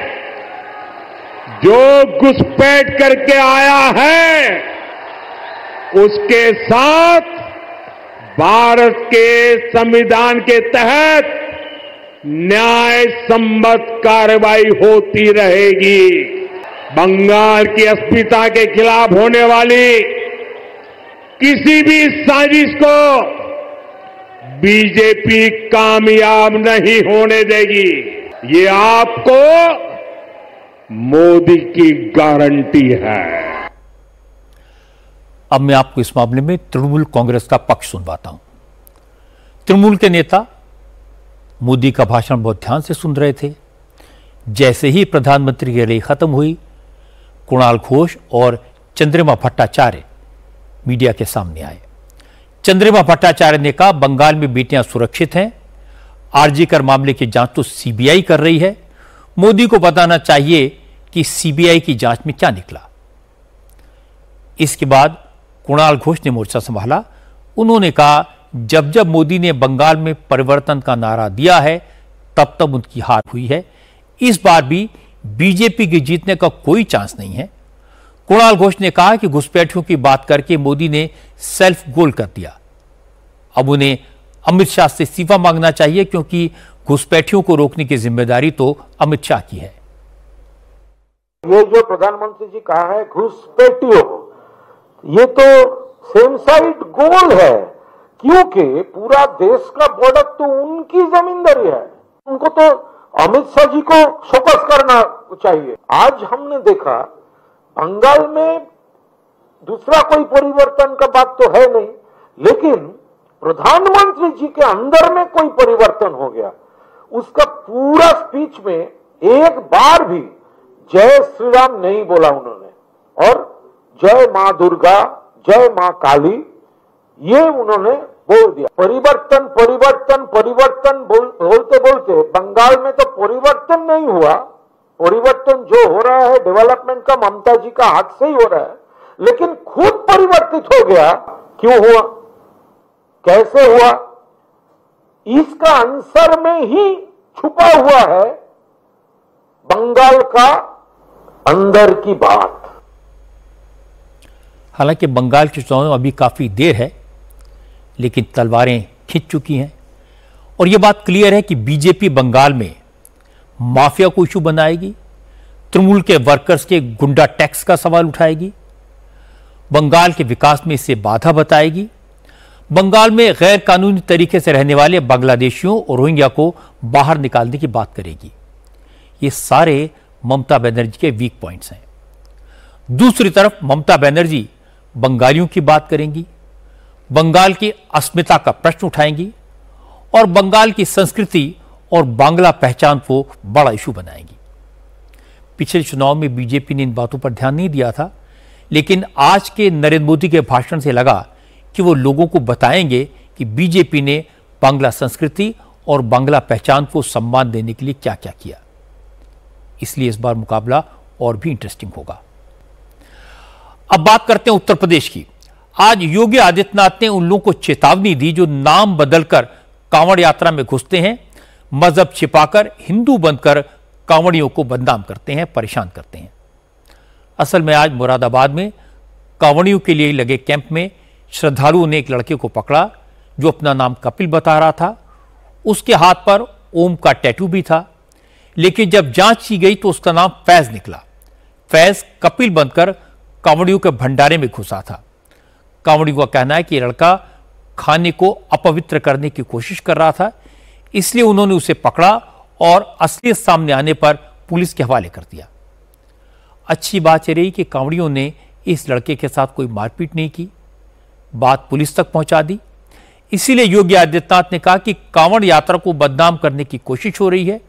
G: जो घुसपैठ करके आया है, उसके साथ भारत के संविधान के तहत न्याय सम्मत कार्रवाई होती रहेगी। बंगाल की अस्मिता के खिलाफ होने वाली किसी भी साजिश को बीजेपी कामयाब नहीं होने देगी। ये आपको मोदी की गारंटी है।
A: अब मैं आपको इस मामले में तृणमूल कांग्रेस का पक्ष सुनवाता हूं। तृणमूल के नेता मोदी का भाषण बहुत ध्यान से सुन रहे थे। जैसे ही प्रधानमंत्री की रैली खत्म हुई, कुणाल घोष और चंद्रिमा भट्टाचार्य मीडिया के सामने आए। चंद्रिमा भट्टाचार्य ने कहा, बंगाल में बेटियां सुरक्षित हैं, आरजी कर मामले की जांच तो सीबीआई कर रही है, मोदी को बताना चाहिए कि सीबीआई की जांच में क्या निकला। इसके बाद कुणाल घोष ने मोर्चा संभाला। उन्होंने कहा, जब जब मोदी ने बंगाल में परिवर्तन का नारा दिया है, तब तब उनकी हार हुई है। इस बार भी बीजेपी के जीतने का कोई चांस नहीं है। कुणाल घोष ने कहा कि घुसपैठियों की बात करके मोदी ने सेल्फ गोल कर दिया। अब उन्हें अमित शाह से इस्तीफा मांगना चाहिए, क्योंकि घुसपैठियों को रोकने की जिम्मेदारी तो अमित शाह की है।
I: ये जो प्रधानमंत्री जी कहा है घुसपैठियों, ये तो सेम साइड गोल है, क्योंकि पूरा देश का बॉर्डर तो उनकी जमींदारी है। उनको तो अमित शाह जी को फोकस करना चाहिए। आज हमने देखा बंगाल में दूसरा कोई परिवर्तन का बात तो है नहीं, लेकिन प्रधानमंत्री जी के अंदर में कोई परिवर्तन हो गया। उसका पूरा स्पीच में एक बार भी जय श्री राम नहीं बोला उन्होंने, और जय मां दुर्गा, जय मां काली, ये उन्होंने बोल दिया। परिवर्तन परिवर्तन परिवर्तन बोलते बोलते बंगाल में तो परिवर्तन नहीं हुआ। परिवर्तन जो हो रहा है डेवलपमेंट का ममता जी का हाथ से ही हो रहा है, लेकिन खुद परिवर्तित हो गया। क्यों हुआ, कैसे हुआ, इसका आंसर में ही छुपा हुआ है बंगाल का अंदर की बात।
A: हालांकि बंगाल के चुनाव में अभी काफी देर है, लेकिन तलवारें खिंच चुकी हैं और यह बात क्लियर है कि बीजेपी बंगाल में माफिया को इशू बनाएगी, तृणमूल के वर्कर्स के गुंडा टैक्स का सवाल उठाएगी। बंगाल के विकास में इसे बाधा बताएगी, बंगाल में गैर कानूनी तरीके से रहने वाले बांग्लादेशियों और रोहिंग्या को बाहर निकालने की बात करेगी। ये सारे ममता बनर्जी के वीक पॉइंट्स हैं। दूसरी तरफ ममता बनर्जी बंगालियों की बात करेंगी, बंगाल की अस्मिता का प्रश्न उठाएंगी और बंगाल की संस्कृति और बांग्ला पहचान को बड़ा इशू बनाएंगी। पिछले चुनाव में बीजेपी ने इन बातों पर ध्यान नहीं दिया था, लेकिन आज के नरेंद्र मोदी के भाषण से लगा कि वो लोगों को बताएंगे कि बीजेपी ने बांग्ला संस्कृति और बांग्ला पहचान को सम्मान देने के लिए क्या क्या किया। इसलिए इस बार मुकाबला और भी इंटरेस्टिंग होगा। अब बात करते हैं उत्तर प्रदेश की। आज योगी आदित्यनाथ ने उन लोगों को चेतावनी दी जो नाम बदलकर कांवड़ यात्रा में घुसते हैं, मजहब छिपाकर हिंदू बनकर कांवड़ियों को बदनाम करते हैं, परेशान करते हैं। असल में आज मुरादाबाद में कांवड़ियों के लिए लगे कैंप में श्रद्धालुओं ने एक लड़के को पकड़ा जो अपना नाम कपिल बता रहा था। उसके हाथ पर ओम का टैटू भी था, लेकिन जब जांच की गई तो उसका नाम फैज निकला। फैज कपिल बनकर कांवड़ियों के भंडारे में घुसा था। कांवड़ियों का कहना है कि लड़का खाने को अपवित्र करने की कोशिश कर रहा था, इसलिए उन्होंने उसे पकड़ा और असलियत सामने आने पर पुलिस के हवाले कर दिया। अच्छी बात यह रही कि कांवड़ियों ने इस लड़के के साथ कोई मारपीट नहीं की, बात पुलिस तक पहुंचा दी। इसीलिए योगी आदित्यनाथ ने कहा कि कांवड़ यात्रा को बदनाम करने की कोशिश हो रही है,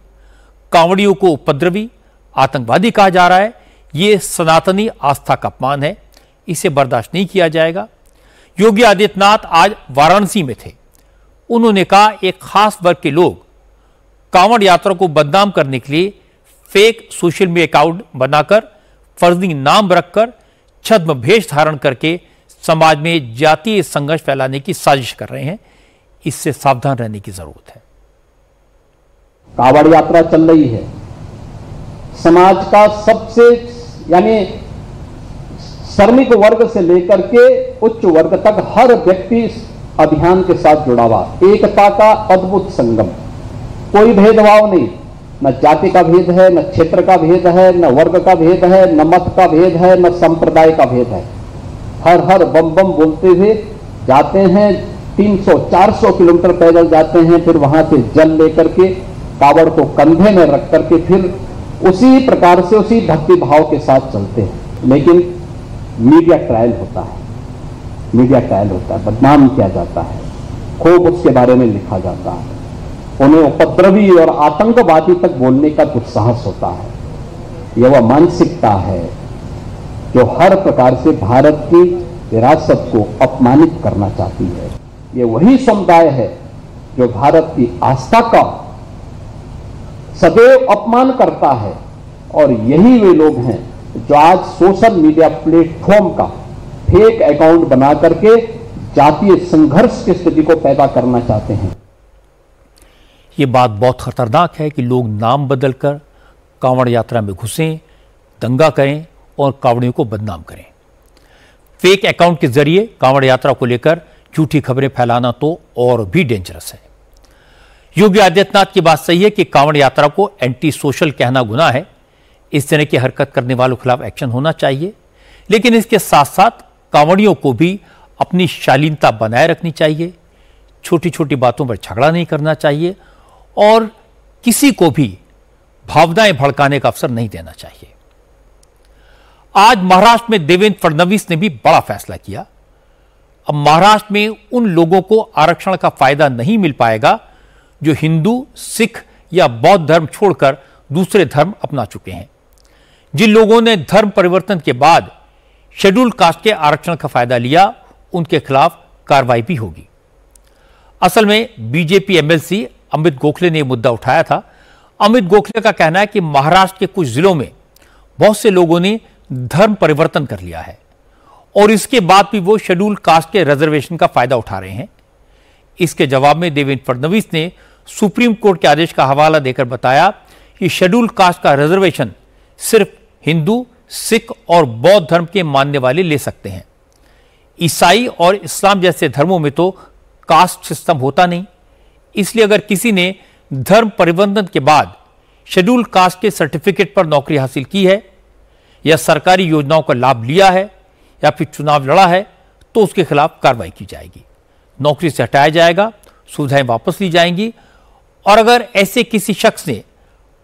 A: कांवड़ियों को उपद्रवी, आतंकवादी कहा जा रहा है। यह सनातनी आस्था का अपमान है, इसे बर्दाश्त नहीं किया जाएगा। योगी आदित्यनाथ आज वाराणसी में थे। उन्होंने कहा एक खास वर्ग के लोग कांवड़ यात्रा को बदनाम करने के लिए फेक सोशल मीडिया अकाउंट बनाकर, फर्जी नाम रखकर, छद्म भेष धारण करके समाज में जातीय संघर्ष फैलाने की साजिश कर रहे हैं। इससे सावधान रहने की जरूरत है।
J: कांवड़ यात्रा चल रही है, समाज का सबसे यानी श्रमिक वर्ग से लेकर के उच्च वर्ग तक हर व्यक्ति इस अभियान के साथ जुड़ा हुआ। एकता का अद्भुत संगम, कोई भेदभाव नहीं, न जाति का भेद है, न क्षेत्र का भेद है, न वर्ग का भेद है, न मत का भेद है, न संप्रदाय का भेद है। हर हर बम बम बोलते हुए जाते हैं, 300-400 किलोमीटर पैदल जाते हैं, फिर वहां से जल लेकर के कावड़ को कंधे में रख करके फिर उसी प्रकार से उसी भक्ति भाव के साथ चलते हैं। लेकिन मीडिया ट्रायल होता है, मीडिया ट्रायल होता है, बदनाम किया जाता है, खूब उसके बारे में लिखा जाता है, उन्हें उपद्रवी और आतंकवादी तक बोलने का दुस्साहस होता है। यह वह मानसिकता है जो हर प्रकार से भारत की विरासत को अपमानित करना चाहती है। यह वही समुदाय है जो भारत की आस्था का सदैव अपमान करता है, और यही वे लोग हैं जो आज सोशल मीडिया प्लेटफॉर्म का फेक अकाउंट बना करके जातीय संघर्ष की स्थिति को पैदा करना चाहते हैं।
A: ये बात बहुत खतरनाक है कि लोग नाम बदलकर कांवड़ यात्रा में घुसें, दंगा करें और कांवड़ियों को बदनाम करें। फेक अकाउंट के जरिए कांवड़ यात्रा को लेकर झूठी खबरें फैलाना तो और भी डेंजरस है। योगी आदित्यनाथ की बात सही है कि कांवड़ यात्रा को एंटी सोशल कहना गुनाह है। इस तरह की हरकत करने वालों के खिलाफ एक्शन होना चाहिए, लेकिन इसके साथ साथ कांवड़ियों को भी अपनी शालीनता बनाए रखनी चाहिए, छोटी छोटी बातों पर झगड़ा नहीं करना चाहिए और किसी को भी भावनाएं भड़काने का अवसर नहीं देना चाहिए। आज महाराष्ट्र में देवेंद्र फडणवीस ने भी बड़ा फैसला किया। अब महाराष्ट्र में उन लोगों को आरक्षण का फायदा नहीं मिल पाएगा जो हिंदू, सिख या बौद्ध धर्म छोड़कर दूसरे धर्म अपना चुके हैं। जिन लोगों ने धर्म परिवर्तन के बाद शेड्यूल कास्ट के आरक्षण का फायदा लिया, उनके खिलाफ कार्रवाई भी होगी। असल में बीजेपी एमएलसी अमित गोखले ने यह मुद्दा उठाया था। अमित गोखले का कहना है कि महाराष्ट्र के कुछ जिलों में बहुत से लोगों ने धर्म परिवर्तन कर लिया है और इसके बाद भी वो शेड्यूल कास्ट के रिजर्वेशन का फायदा उठा रहे हैं। इसके जवाब में देवेंद्र फडणवीस ने सुप्रीम कोर्ट के आदेश का हवाला देकर बताया कि शेड्यूल कास्ट का रिजर्वेशन सिर्फ हिंदू, सिख और बौद्ध धर्म के मानने वाले ले सकते हैं। ईसाई और इस्लाम जैसे धर्मों में तो कास्ट सिस्टम होता नहीं, इसलिए अगर किसी ने धर्म परिवर्तन के बाद शेड्यूल कास्ट के सर्टिफिकेट पर नौकरी हासिल की है या सरकारी योजनाओं का लाभ लिया है या फिर चुनाव लड़ा है तो उसके खिलाफ कार्रवाई की जाएगी, नौकरी से हटाया जाएगा, सुविधाएं वापस ली जाएंगी। और अगर ऐसे किसी शख्स ने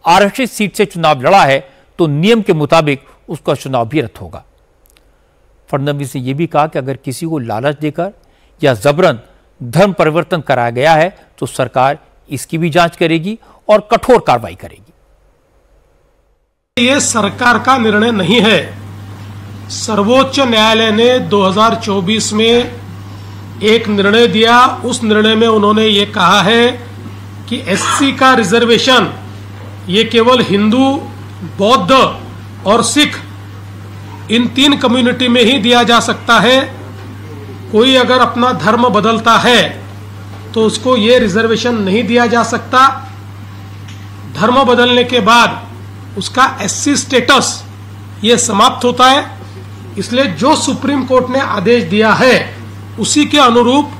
A: आरक्षित सीट से चुनाव लड़ा है तो नियम के मुताबिक उसका चुनाव भी रद्द होगा। फडणवीस ने यह भी कहा कि अगर किसी को लालच देकर या जबरन धर्म परिवर्तन कराया गया है तो सरकार इसकी भी जांच करेगी और कठोर कार्रवाई करेगी।
K: ये सरकार का निर्णय नहीं है। सर्वोच्च न्यायालय ने 2024 में एक निर्णय दिया। उस निर्णय में उन्होंने ये कहा है कि एससी का रिजर्वेशन ये केवल हिंदू, बौद्ध और सिख इन 3 कम्युनिटी में ही दिया जा सकता है। कोई अगर अपना धर्म बदलता है तो उसको ये रिजर्वेशन नहीं दिया जा सकता। धर्म बदलने के बाद उसका एससी स्टेटस ये समाप्त होता है। इसलिए जो सुप्रीम कोर्ट ने आदेश दिया है उसी के अनुरूप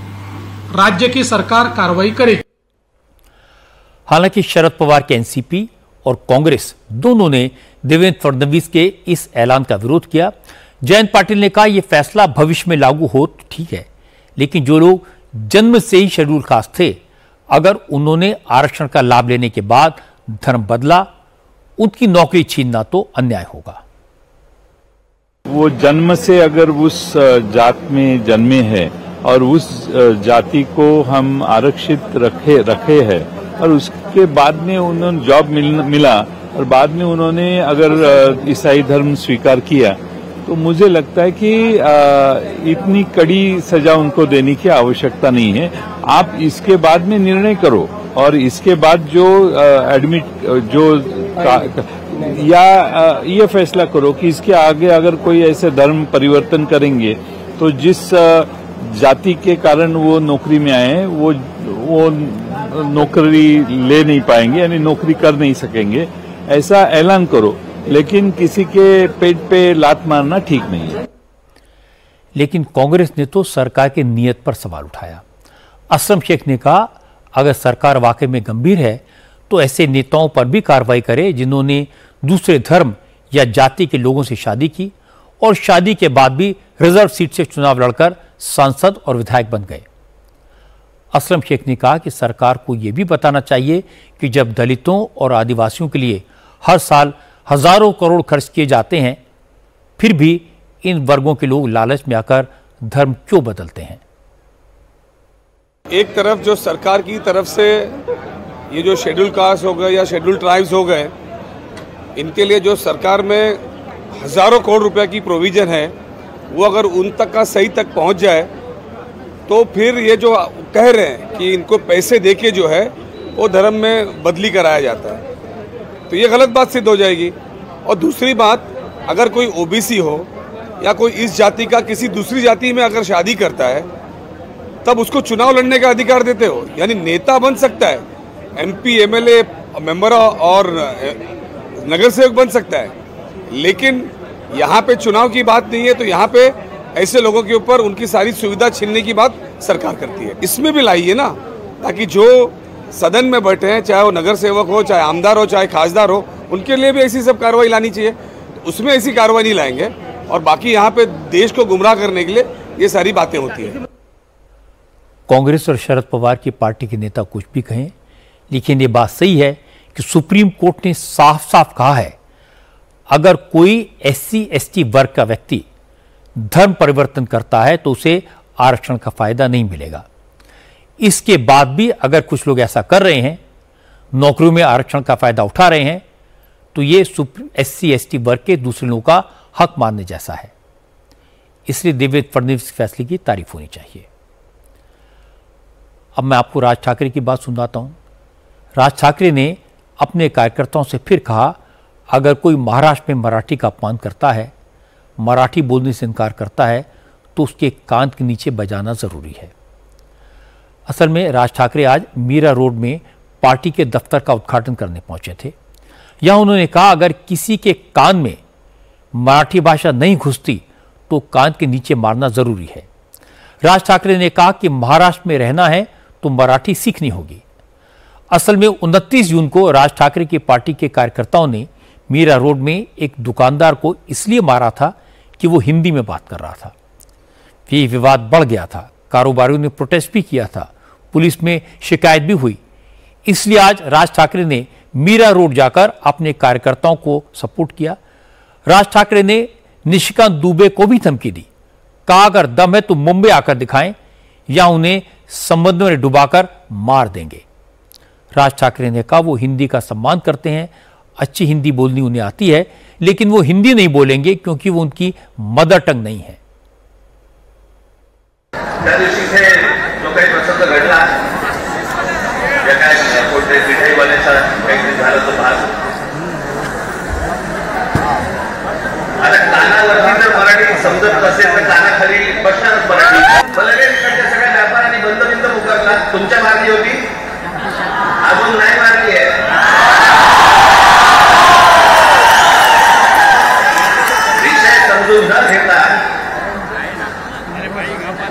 K: राज्य की सरकार कार्रवाई करेगी।
A: हालांकि शरद पवार के एनसीपी और कांग्रेस दोनों ने देवेंद्र फडणवीस के इस ऐलान का विरोध किया। जयंत पाटिल ने कहा यह फैसला भविष्य में लागू हो तो ठीक है, लेकिन जो लोग जन्म से ही शेड्यूल कास्ट थे, अगर उन्होंने आरक्षण का लाभ लेने के बाद धर्म बदला, उनकी नौकरी छीनना तो अन्याय होगा।
L: वो जन्म से अगर उस जात में जन्मे हैं और उस जाति को हम आरक्षित रखे हैं और उसके बाद में उन्होंने जॉब मिला और बाद में उन्होंने अगर ईसाई धर्म स्वीकार किया तो मुझे लगता है कि इतनी कड़ी सजा उनको देने की आवश्यकता नहीं है। आप इसके बाद में निर्णय करो और इसके बाद जो ये फैसला करो कि इसके आगे अगर कोई ऐसे धर्म परिवर्तन करेंगे तो जिस जाति के कारण वो नौकरी में आए वो नौकरी ले नहीं पाएंगे, यानी नौकरी कर नहीं सकेंगे, ऐसा ऐलान करो। लेकिन किसी के पेट पे लात मारना ठीक नहीं है।
A: लेकिन कांग्रेस ने तो सरकार की नीयत पर सवाल उठाया। असलम शेख ने कहा अगर सरकार वाकई में गंभीर है तो ऐसे नेताओं पर भी कार्रवाई करे जिन्होंने दूसरे धर्म या जाति के लोगों से शादी की और शादी के बाद भी रिजर्व सीट से चुनाव लड़कर सांसद और विधायक बन गए। असलम शेख ने कहा कि सरकार को यह भी बताना चाहिए कि जब दलितों और आदिवासियों के लिए हर साल हजारों करोड़ खर्च किए जाते हैं, फिर भी इन वर्गों के लोग लालच में आकर धर्म क्यों बदलते हैं।
M: एक तरफ जो सरकार की तरफ से ये जो शेड्यूल कास्ट हो गए या शेड्यूल ट्राइब्स हो गए, इनके लिए जो सरकार में हजारों करोड़ रुपए की प्रोविजन है, वो अगर उन तक का सही तक पहुंच जाए तो फिर ये जो कह रहे हैं कि इनको पैसे देके जो है वो धर्म में बदली कराया जाता है, तो ये गलत बात सिद्ध हो जाएगी। और दूसरी बात, अगर कोई ओबीसी हो या कोई इस जाति का किसी दूसरी जाति में अगर शादी करता है तब उसको चुनाव लड़ने का अधिकार देते हो, यानी नेता बन सकता है, एमपी, एमएलए, मेंबर और नगर सेवक बन सकता है, लेकिन यहाँ पे चुनाव की बात नहीं है। तो यहाँ पे ऐसे लोगों के ऊपर उनकी सारी सुविधा छीनने की बात सरकार करती है। इसमें भी लाइए ना, ताकि जो सदन में बैठे हैं, चाहे वो नगर सेवक हो, चाहे आमदार हो, चाहे खासदार हो, उनके लिए भी ऐसी सब कार्रवाई लानी चाहिए। उसमें ऐसी कार्रवाई नहीं लाएंगे और बाकी यहाँ पे देश को गुमराह करने के लिए ये सारी बातें होती है।
A: कांग्रेस और शरद पवार की पार्टी के नेता कुछ भी कहें, लेकिन ये बात सही है कि सुप्रीम कोर्ट ने साफ साफ कहा है अगर कोई एससी एसटी वर्ग का व्यक्ति धर्म परिवर्तन करता है तो उसे आरक्षण का फायदा नहीं मिलेगा। इसके बाद भी अगर कुछ लोग ऐसा कर रहे हैं, नौकरियों में आरक्षण का फायदा उठा रहे हैं, तो ये एससी एसटी वर्ग के दूसरे लोगों का हक मानने जैसा है। इसलिए देवेंद्र फडणवीस के फैसले की तारीफ होनी चाहिए। अब मैं आपको राज ठाकरे की बात सुनाता हूं। राज ठाकरे ने अपने कार्यकर्ताओं से फिर कहा अगर कोई महाराष्ट्र में मराठी का अपमान करता है, मराठी बोलने से इनकार करता है, तो उसके कान के नीचे बजाना जरूरी है। असल में राज ठाकरे आज मीरा रोड में पार्टी के दफ्तर का उद्घाटन करने पहुंचे थे। यहां उन्होंने कहा अगर किसी के कान में मराठी भाषा नहीं घुसती तो कान के नीचे मारना जरूरी है। राज ठाकरे ने कहा कि महाराष्ट्र में रहना है तो मराठी सीखनी होगी। असल में 29 जून को राज ठाकरे की पार्टी के कार्यकर्ताओं ने मीरा रोड में एक दुकानदार को इसलिए मारा था कि वो हिंदी में बात कर रहा था। ये विवाद बढ़ गया था, कारोबारियों ने प्रोटेस्ट भी किया था, पुलिस में शिकायत भी हुई। इसलिए आज राज ठाकरे ने मीरा रोड जाकर अपने कार्यकर्ताओं को सपोर्ट किया। राज ठाकरे ने निशिकांत दुबे को भी धमकी दी, कहा अगर दम है तो मुंबई आकर दिखाएं या उन्हें संबंधों में डुबाकर मार देंगे। राज ठाकरे ने कहा वो हिंदी का सम्मान करते हैं, अच्छी हिंदी बोलनी उन्हें आती है, लेकिन वो हिंदी नहीं बोलेंगे क्योंकि वो उनकी मदर टंग नहीं है।
N: त्या दिवशी इथे जो काही प्रसंग घडला, ज्या काय कोणत्याही मिठाईवाल्याचा काहीतरी झालं तो भाग, आता कानावरती जर मराठी समजत नसेल तर कानाखाली बसणारच मराठी। लगेच इकडच्या सगळ्या व्यापाऱ्यांनी बंद पुकारला, तुमच्या मारली होती, अजून नाही मारली आहे। विषय समजून न घेता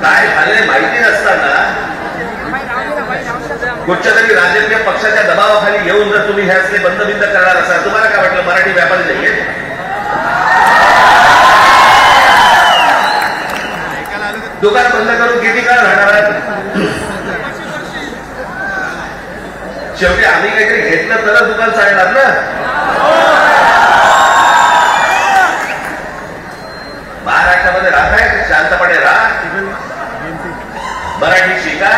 N: काय झाले माहिती नसताना कुठच्या तरी राजकीय पक्षाच्या दबावाखाली येऊन जर तुम्ही हे असले बंद करणार असाल, तुम्हाला काय वाटलं मराठी व्यापारी नाहीये? दुकान बंद करून किती काळ राहणार आहात? शेवटी आम्ही काहीतरी घेतलं तरच दुकान चालणार ना। महाराष्ट्रामध्ये राहताय, शांतपणे राहा, मराठी शिका।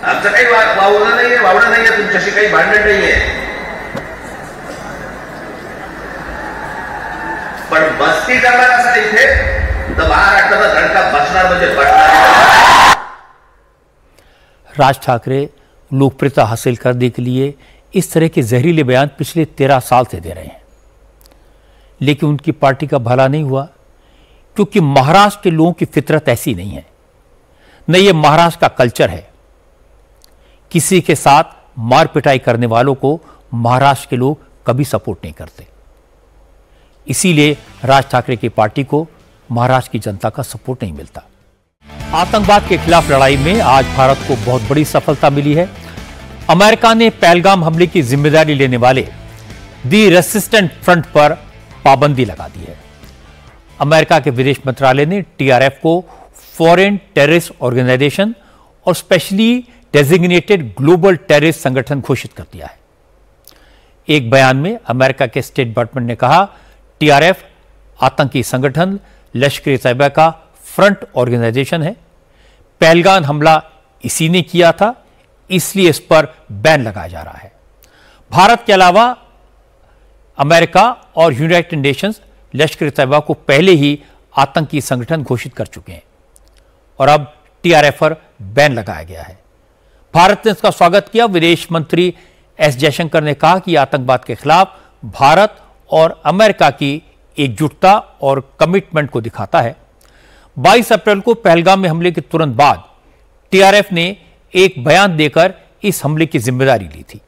N: आमचं काही वावडं नाहीये, तुमच्याशी काही भांडण नाहीये, पण मस्ती करणार असा इथे तर महाराष्ट्राचा धडका बसणार म्हणजे बसणार।
A: राज ठाकरे लोकप्रियता हासिल करने के लिए इस तरह के जहरीले बयान पिछले 13 साल से दे रहे हैं, लेकिन उनकी पार्टी का भला नहीं हुआ, क्योंकि महाराष्ट्र के लोगों की फितरत ऐसी नहीं है, न ये महाराष्ट्र का कल्चर है। किसी के साथ मार पिटाई करने वालों को महाराष्ट्र के लोग कभी सपोर्ट नहीं करते। इसीलिए राज ठाकरे की पार्टी को महाराष्ट्र की जनता का सपोर्ट नहीं मिलता। आतंकवाद के खिलाफ लड़ाई में आज भारत को बहुत बड़ी सफलता मिली है। अमेरिका ने पहलगाम हमले की जिम्मेदारी लेने वाले दी रेसिस्टेंट फ्रंट पर पाबंदी लगा दी है। अमेरिका के विदेश मंत्रालय ने टीआरएफ को फॉरेन टेररिस्ट ऑर्गेनाइजेशन और स्पेशली डेजिग्नेटेड ग्लोबल टेररिस्ट संगठन घोषित कर दिया है। एक बयान में अमेरिका के स्टेट डिपार्टमेंट ने कहा, टीआरएफ आतंकी संगठन लश्कर-ए-तैयबा का फ्रंट ऑर्गेनाइजेशन है। पहलगाम हमला इसी ने किया था, इसलिए इस पर बैन लगाया जा रहा है। भारत के अलावा अमेरिका और यूनाइटेड नेशंस लश्कर-ए-तैयबा को पहले ही आतंकी संगठन घोषित कर चुके हैं और अब टीआरएफ पर बैन लगाया गया है। भारत ने इसका स्वागत किया। विदेश मंत्री एस जयशंकर ने कहा कि आतंकवाद के खिलाफ भारत और अमेरिका की एकजुटता और कमिटमेंट को दिखाता है। 22 अप्रैल को पहलगाम में हमले के तुरंत बाद टीआरएफ ने एक बयान देकर इस हमले की जिम्मेदारी ली थी।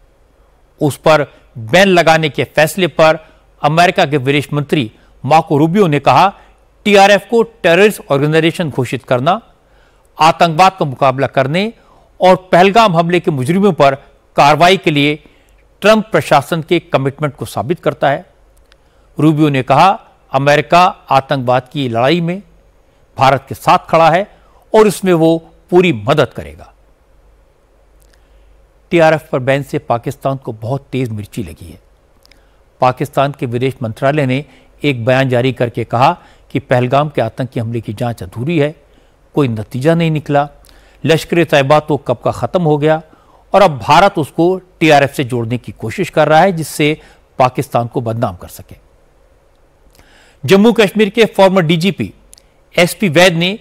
A: उस पर बैन लगाने के फैसले पर अमेरिका के विदेश मंत्री मार्को रूबियो ने कहा, टीआरएफ को टेररिस्ट ऑर्गेनाइजेशन घोषित करना आतंकवाद का मुकाबला करने और पहलगाम हमले के मुजरिमों पर कार्रवाई के लिए ट्रंप प्रशासन के कमिटमेंट को साबित करता है। रूबियो ने कहा, अमेरिका आतंकवाद की लड़ाई में भारत के साथ खड़ा है और इसमें वो पूरी मदद करेगा। टीआरएफ पर बैन से पाकिस्तान को बहुत तेज मिर्ची लगी है। पाकिस्तान के विदेश मंत्रालय ने एक बयान जारी करके कहा कि पहलगाम के आतंकी हमले की जांच अधूरी है, कोई नतीजा नहीं निकला, लश्कर-ए-तैयबा तो कब का खत्म हो गया और अब भारत उसको टीआरएफ से जोड़ने की कोशिश कर रहा है जिससे पाकिस्तान को बदनाम कर सके। जम्मू कश्मीर के फॉर्मर डीजीपी एसपी वैद ने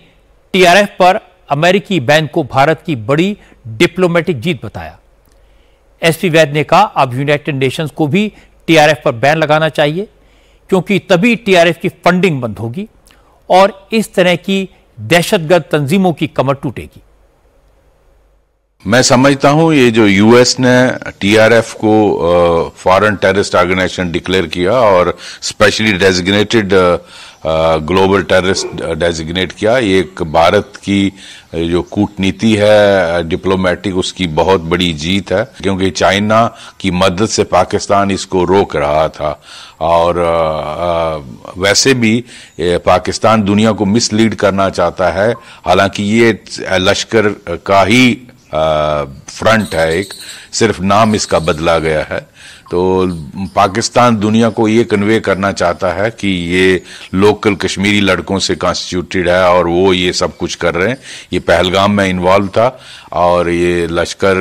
A: टीआरएफ पर अमेरिकी बैन को भारत की बड़ी डिप्लोमेटिक जीत बताया। एसपी वैद ने कहा, अब यूनाइटेड नेशंस को भी टीआरएफ पर बैन लगाना चाहिए, क्योंकि तभी टीआरएफ की फंडिंग बंद होगी और इस तरह की दहशतगर्द तंजीमों की कमर टूटेगी।
O: मैं समझता हूं ये जो यूएस ने टीआरएफ को फॉरेन टेररिस्ट ऑर्गेनाइजेशन डिक्लेयर किया और specially designated global terrorist designate किया। ये एक भारत की जो कूटनीति है डिप्लोमेटिक, उसकी बहुत बड़ी जीत है, क्योंकि चाइना की मदद से पाकिस्तान इसको रोक रहा था। और वैसे भी पाकिस्तान दुनिया को मिसलीड करना चाहता है, हालांकि ये लश्कर का ही फ्रंट है, एक सिर्फ नाम इसका बदला गया है। तो पाकिस्तान दुनिया को ये कन्वे करना चाहता है कि ये लोकल कश्मीरी लड़कों से कॉन्स्टिट्यूटेड है और वो ये सब कुछ कर रहे हैं। ये पहलगाम में इन्वॉल्व था और ये लश्कर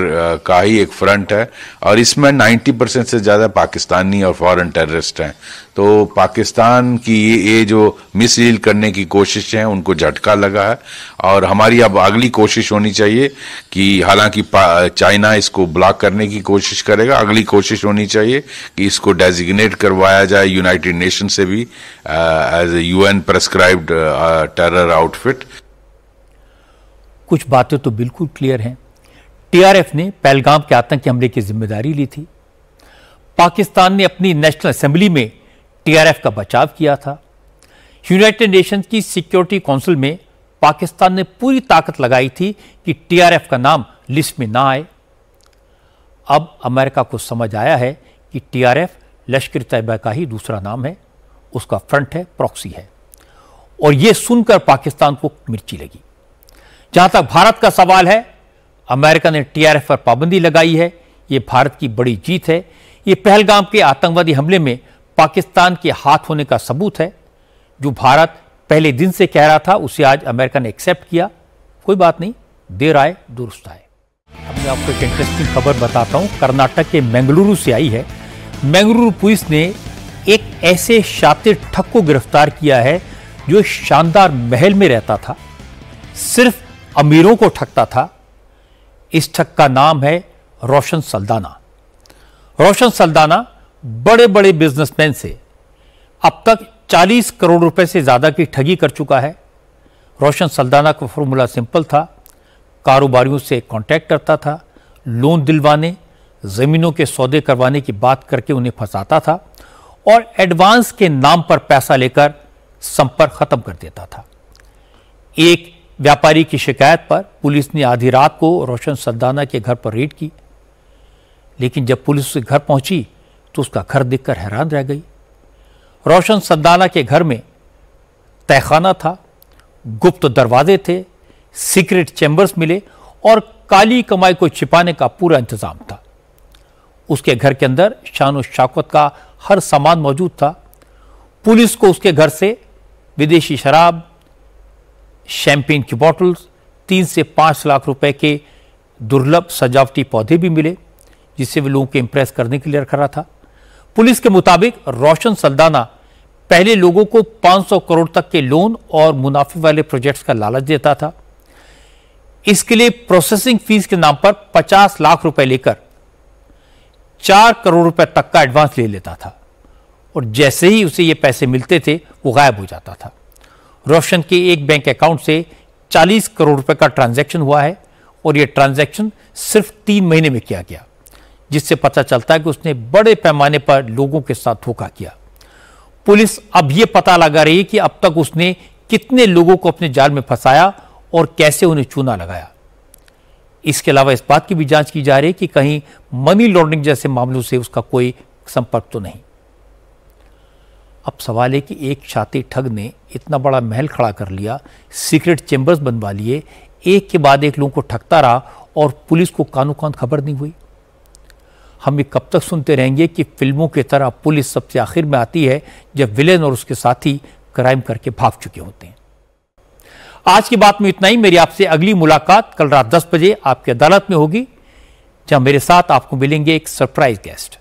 O: का ही एक फ्रंट है और इसमें 90% से ज़्यादा पाकिस्तानी और फॉरेन टेररिस्ट हैं। तो पाकिस्तान की ये जो मिसलीड करने की कोशिश है उनको झटका लगा है और हमारी अब अगली कोशिश होनी चाहिए कि हालांकि चाइना इसको ब्लॉक करने की कोशिश करेगा, अगली कोशिश होनी चाहिए कि इसको डेजिग्नेट करवाया जाए यूनाइटेड नेशन से भी as a UN prescribed terror outfit.
A: कुछ बातें तो बिल्कुल क्लियर हैं। टीआरएफ ने पहलगाम के आतंकी हमले की जिम्मेदारी ली थी। पाकिस्तान ने अपनी नेशनल असेंबली में टीआरएफ का बचाव किया था। यूनाइटेड नेशंस की सिक्योरिटी काउंसिल में पाकिस्तान ने पूरी ताकत लगाई थी कि टीआरएफ का नाम लिस्ट में ना आए। अब अमेरिका को समझ आया है कि टीआरएफ लश्कर तैयबा का ही दूसरा नाम है, उसका फ्रंट है, प्रॉक्सी है। और यह सुनकर पाकिस्तान को मिर्ची लगी। जहां तक भारत का सवाल है, अमेरिका ने टीआरएफ पर पाबंदी लगाई है। यह भारत की बड़ी जीत है। यह पहलगाम के आतंकवादी हमले में पाकिस्तान के हाथ होने का सबूत है। जो भारत पहले दिन से कह रहा था उसे आज अमेरिका ने एक्सेप्ट किया। कोई बात नहीं, देर आए दुरुस्त आए। अब मैं आपको एक इंटरेस्टिंग खबर बताता हूं, कर्नाटक के मंगलुरु से आई है। मंगलुरु पुलिस ने एक ऐसे शातिर ठग को गिरफ्तार किया है जो शानदार महल में रहता था, सिर्फ अमीरों को ठगता था। इस ठग का नाम है रोशन सल्दाना। रोशन सल्दाना बड़े बड़े बिजनेसमैन से अब तक 40 करोड़ रुपए से ज्यादा की ठगी कर चुका है। रोशन सल्दाना का फॉर्मूला सिंपल था, कारोबारियों से कांटेक्ट करता था, लोन दिलवाने, जमीनों के सौदे करवाने की बात करके उन्हें फंसाता था और एडवांस के नाम पर पैसा लेकर संपर्क खत्म कर देता था। एक व्यापारी की शिकायत पर पुलिस ने आधी रात को रोशन सल्दाना के घर पर रेड की, लेकिन जब पुलिस उसके घर पहुंची तो उसका घर देखकर हैरान रह गई। रोशन सल्दाना के घर में तहखाना था, गुप्त दरवाजे थे, सीक्रेट चैम्बर्स मिले और काली कमाई को छिपाने का पूरा इंतजाम था। उसके घर के अंदर शान शौकत का हर सामान मौजूद था। पुलिस को उसके घर से विदेशी शराब, शैंपेन की बोतल्स, 3 से 5 लाख रुपए के दुर्लभ सजावटी पौधे भी मिले, जिससे वे लोगों को इंप्रेस करने के लिए रखा रहा था। पुलिस के मुताबिक रोशन सल्दाना पहले लोगों को 500 करोड़ तक के लोन और मुनाफे वाले प्रोजेक्ट्स का लालच देता था। इसके लिए प्रोसेसिंग फीस के नाम पर 50 लाख रुपए लेकर 4 करोड़ रुपए तक का एडवांस ले लेता था और जैसे ही उसे ये पैसे मिलते थे वो गायब हो जाता था। रोशन के एक बैंक अकाउंट से 40 करोड़ रुपए का ट्रांजैक्शन हुआ है और यह ट्रांजैक्शन सिर्फ 3 महीने में किया गया, जिससे पता चलता है कि उसने बड़े पैमाने पर लोगों के साथ धोखा किया। पुलिस अब यह पता लगा रही है कि अब तक उसने कितने लोगों को अपने जाल में फंसाया और कैसे उन्हें चूना लगाया। इसके अलावा इस बात की भी जांच की जा रही है कि कहीं मनी लॉन्ड्रिंग जैसे मामलों से उसका कोई संपर्क तो नहीं। अब सवाल है कि एक शातिर ठग ने इतना बड़ा महल खड़ा कर लिया, सीक्रेट चैम्बर्स बनवा लिए, एक के बाद एक लोगों को ठगता रहा और पुलिस को कानो कान खबर नहीं हुई। हम ये कब तक सुनते रहेंगे कि फिल्मों की तरह पुलिस सबसे आखिर में आती है जब विलेन और उसके साथी क्राइम करके भाग चुके होते हैं। आज की बात में इतना ही। मेरी आपसे अगली मुलाकात कल रात 10 बजे आपकी अदालत में होगी, जहां मेरे साथ आपको मिलेंगे एक सरप्राइज गेस्ट।